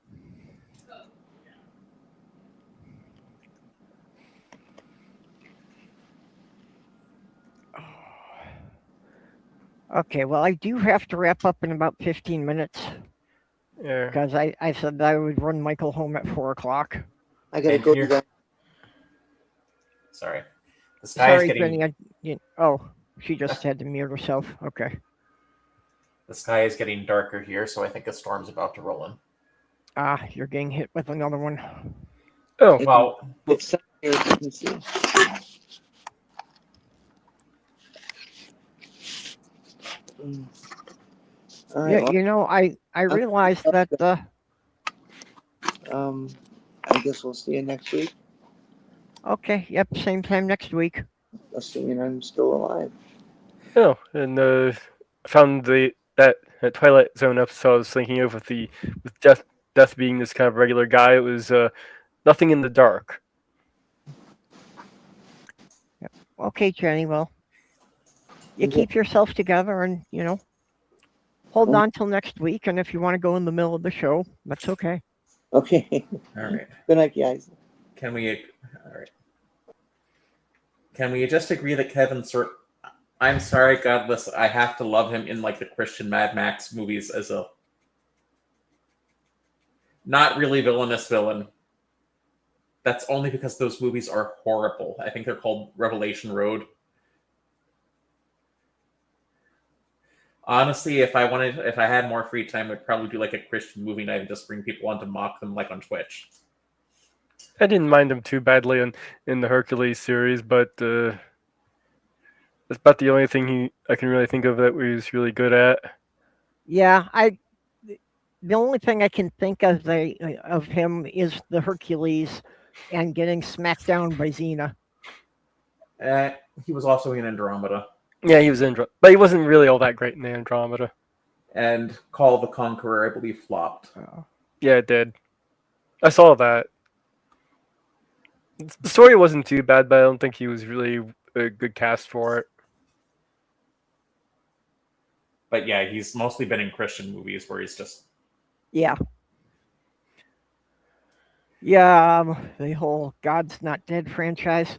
Okay, well, I do have to wrap up in about 15 minutes. Yeah. Because I said that I would run Michael home at 4 o'clock. I gotta go to that. Sorry. The sky is getting... Jenny, she just had to mute herself. Okay. The sky is getting darker here, so I think a storm's about to roll in. You're getting hit with another one. Oh, well. It's here, you can see. Yeah, I realized that. I guess we'll see you next week. Okay. Yep. Same time next week. Assuming I'm still alive. Oh, and I found that Twilight Zone episode I was thinking of with Death being this kind of regular guy. It was Nothing in the Dark. Yep. Okay, Jenny. Well, you keep yourself together, and hold on till next week. And if you want to go in the middle of the show, that's okay. Okay. All right. Good night, guys. All right. Can we just agree that Kevin Sort? I'm sorry, Godless. I have to love him in like the Christian Mad Max movies as a not really villainous villain. That's only because those movies are horrible. I think they're called Revelation Road. Honestly, if I had more free time, I'd probably do like a Christian movie night and just bring people on to mock them like on Twitch. I didn't mind him too badly in the Hercules series, but that's about the only thing I can really think of that he was really good at. Yeah, the only thing I can think of him is the Hercules and getting smacked down by Xena. He was also in Andromeda. Yeah, he was in, but he wasn't really all that great in the Andromeda. And Call of the Conqueror, I believe, flopped. Yeah, it did. I saw that. The story wasn't too bad, but I don't think he was really a good cast for it. But yeah, he's mostly been in Christian movies where he's just... Yeah. Yeah, the whole God's Not Dead franchise.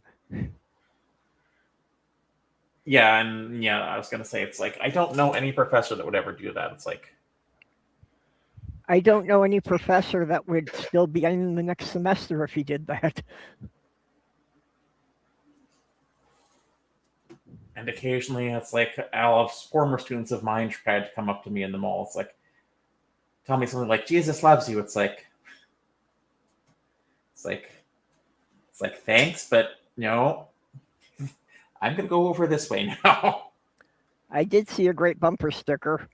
Yeah, and yeah, I was going to say, it's like, I don't know any professor that would ever do that. It's like... I don't know any professor that would still be in the next semester if he did that. And occasionally, it's like, former students of mine tried to come up to me in the mall. It's like, tell me something like, Jesus loves you. It's like, thanks, but no, I'm going to go over this way now. I did see a great bumper sticker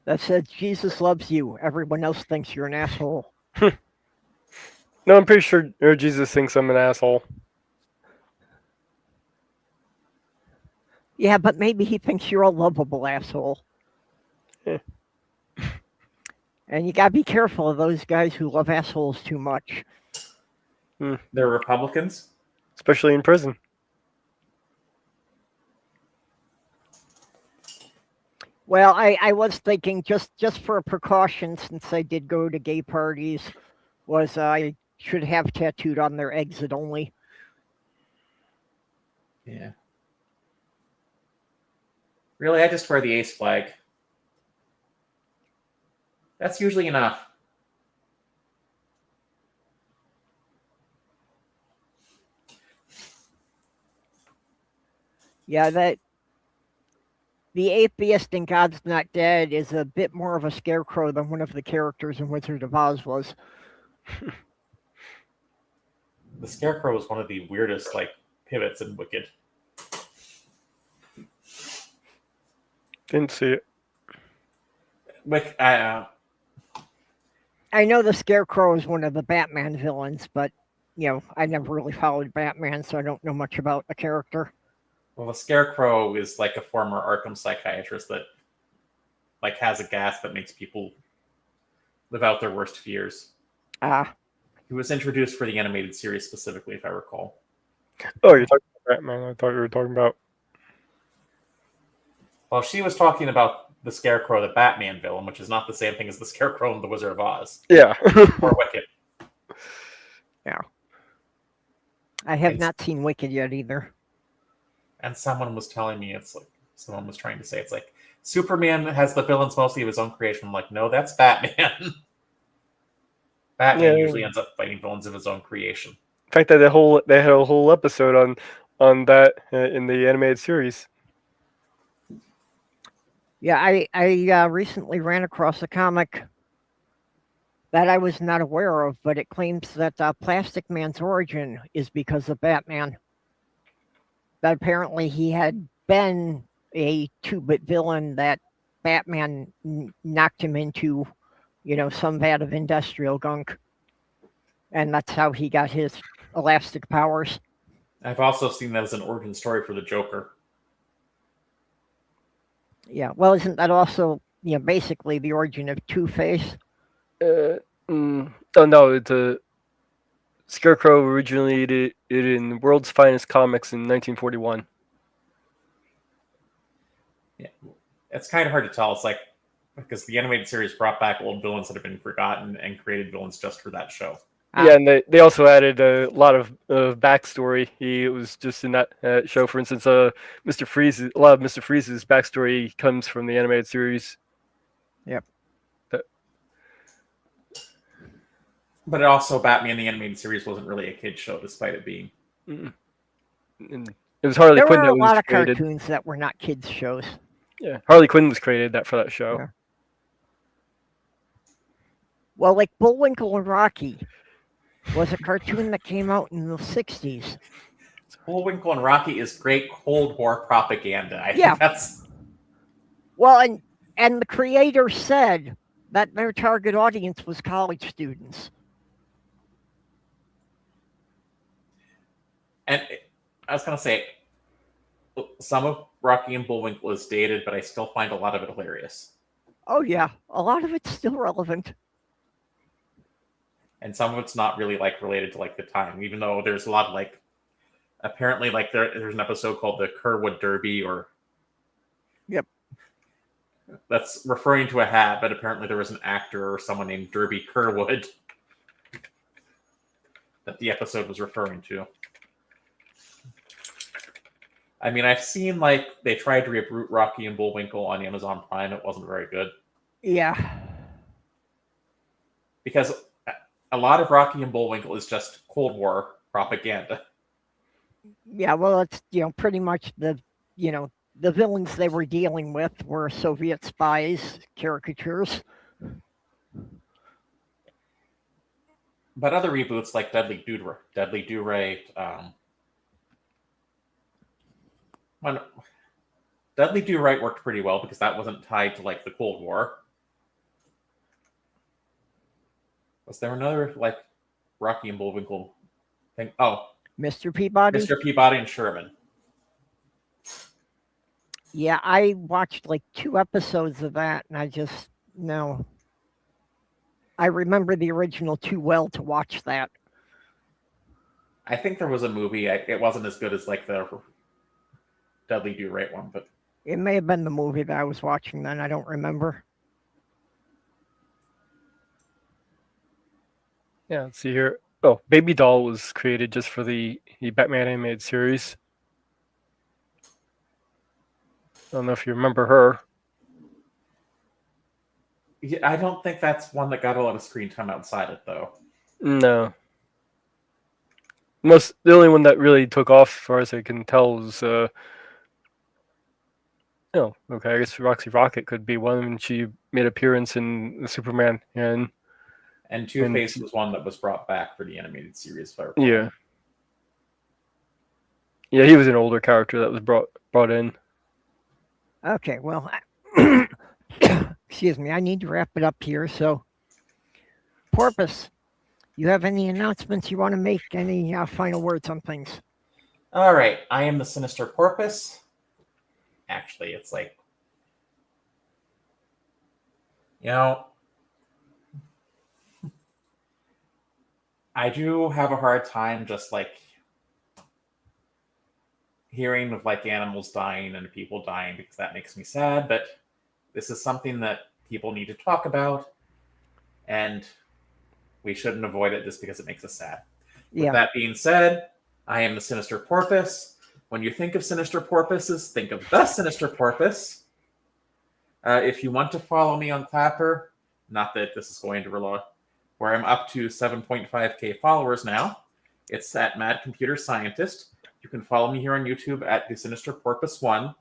that said, Jesus loves you. Everyone else thinks you're an asshole. No, I'm pretty sure Jesus thinks I'm an asshole. Yeah, but maybe he thinks you're a lovable asshole. Yeah. And you gotta be careful of those guys who love assholes too much. They're Republicans. Especially in prison. Well, I was thinking just for a precaution, since I did go to gay parties, was I should have tattooed on their exit only. Yeah. Really, I just wear the ace flag. That's usually enough. Yeah, that the atheist in God's Not Dead is a bit more of a scarecrow than one of the characters in Wizard of Oz was. The Scarecrow is one of the weirdest like pivots in Wicked. Didn't see it. I know the Scarecrow is one of the Batman villains, but I never really followed Batman, so I don't know much about the character. Well, the Scarecrow is like a former Arkham psychiatrist that like has a gas that makes people live out their worst fears. He was introduced for the animated series specifically, if I recall. Oh, you're talking about Batman. I thought you were talking about... Well, she was talking about the Scarecrow, the Batman villain, which is not the same thing as the Scarecrow in The Wizard of Oz. Yeah. Or Wicked. Yeah. I have not seen Wicked yet either. And someone was telling me someone was trying to say it's like Superman has the villains mostly of his own creation. I'm like, no, that's Batman. Batman usually ends up fighting villains of his own creation. In fact, they had a whole episode on that in the animated series. Yeah, I recently ran across a comic that I was not aware of, but it claims that Plastic Man's origin is because of Batman. That apparently he had been a 2-bit villain that Batman knocked him into, some vat of industrial gunk. And that's how he got his elastic powers. I've also seen that as an origin story for the Joker. Yeah, well, isn't that also, basically the origin of Two-Face? Oh no, it's a Scarecrow originated in World's Finest Comics in 1941. Yeah, it's kind of hard to tell. It's like because the animated series brought back old villains that have been forgotten and created villains just for that show. Yeah, and they also added a lot of backstory. He was just in that show. For instance, Mr. Freeze. A lot of Mr. Freeze's backstory comes from the animated series. Yep. But it also, Batman the animated series wasn't really a kid's show, despite it being. And it was Harley Quinn that was created. There were a lot of cartoons that were not kids' shows. Yeah, Harley Quinn was created for that show. Yeah. Well, like Bullwinkle and Rocky was a cartoon that came out in the 60s. Bullwinkle and Rocky is great Cold War propaganda. I Yeah. think that's... Well, and the creator said that their target audience was college students. And I was going to say, some of Rocky and Bullwinkle is dated, but I still find a lot of it hilarious. Oh, yeah. A lot of it's still relevant. And some of it's not really related to the time, even though there's a lot of apparently there's an episode called the Kerwood Derby, or yep, that's referring to a hat, but apparently there was an actor or someone named Derby Kerwood that the episode was referring to. I mean, I've seen they tried to reboot Rocky and Bullwinkle on Amazon Prime. It wasn't very good. Yeah. Because a lot of Rocky and Bullwinkle is just Cold War propaganda. Yeah, well, it's, pretty much the villains they were dealing with were Soviet spies, caricatures. But other reboots like Deadly Do Right, Deadly Do Right worked pretty well because that wasn't tied to the Cold War. Was there another Rocky and Bullwinkle thing? Oh, Mr. Peabody? Mr. Peabody and Sherman. Yeah, I watched 2 episodes of that, and I just, no. I remember the original too well to watch that. I think there was a movie. It wasn't as good as like the Dudley Do Right one, but It may have been the movie that I was watching then. I don't remember. Yeah, let's see here. Oh, Baby Doll was created just for the Batman animated series. I don't know if you remember her. yeah, I don't think that's one that got a lot of screen time outside it, though. No. The only one that really took off, as far as I can tell, was okay, I guess Roxy Rocket could be one, and she made appearance in Superman, and Two-Face was one that was brought back for the animated series. If I recall. yeah, he was an older character that was brought in. Okay, well, excuse me. I need to wrap it up here. So, Porpoise, you have any announcements you want to make? Any final words on things? All right, I am the Sinister Porpoise. Actually, it's like, I do have a hard time just like hearing of like animals dying and people dying because that makes me sad. But this is something that people need to talk about, and we shouldn't avoid it just because it makes us sad. Yeah. With that being said, I am the Sinister Porpoise. When you think of Sinister Porpoises, think of the Sinister Porpoise. If you want to follow me on Clapper, not that this is going to rely, where I'm up to 7.5k followers now. It's at Mad Computer Scientist. You can follow me here on YouTube at the Sinister Porpoise 1,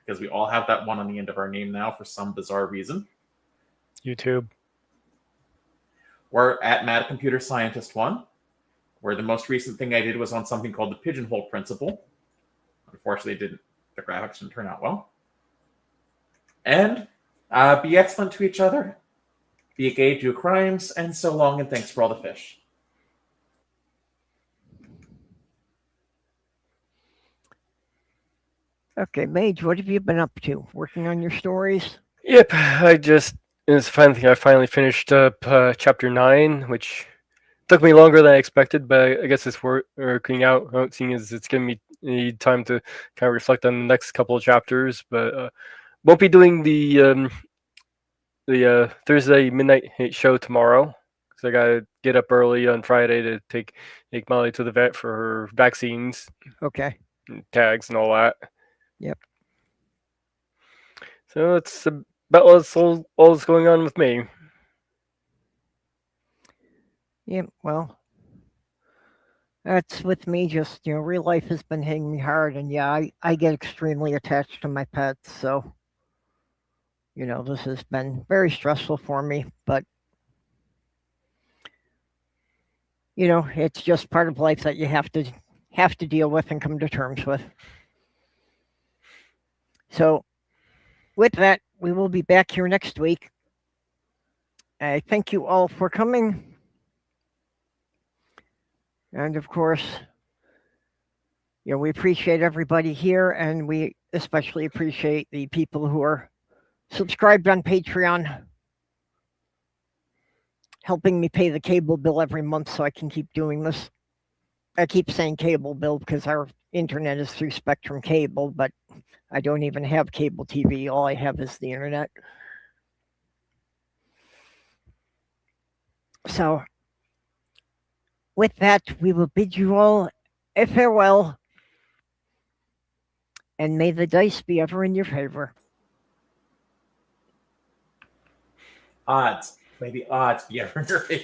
because we all have that one on the end of our name now for some bizarre reason. YouTube. We're at Mad Computer Scientist 1, where the most recent thing I did was on something called the Pigeonhole Principle. Unfortunately, the graphics didn't turn out well. And be excellent to each other. Be gay, do crimes, and so long, and thanks for all the fish. Okay, Mage, what have you been up to? Working on your stories? Yep, it's finally I finally finished up chapter 9, which took me longer than I expected, but I guess it's working out, seeing as it's giving me time to kind of reflect on the next couple of chapters. But won't be doing the Thursday midnight show tomorrow, because I gotta get up early on Friday to take Molly to the vet for her vaccines, Okay. and tags, and all that. Yep. So it's about all that's going on with me. Yeah, well, that's with me. Just, real life has been hitting me hard, and yeah, I get extremely attached to my pets, so, this has been very stressful for me, but, it's just part of life that you have to deal with and come to terms with. So, with that, we will be back here next week. I thank you all for coming. And of course, we appreciate everybody here, and we especially appreciate the people who are subscribed on Patreon, helping me pay the cable bill every month so I can keep doing this. I keep saying cable bill because our internet is through Spectrum Cable, but I don't even have cable TV. All I have is the internet. So, with that, we will bid you all a farewell, and may the dice be ever in your favor. Odds. May the odds be ever in your favor.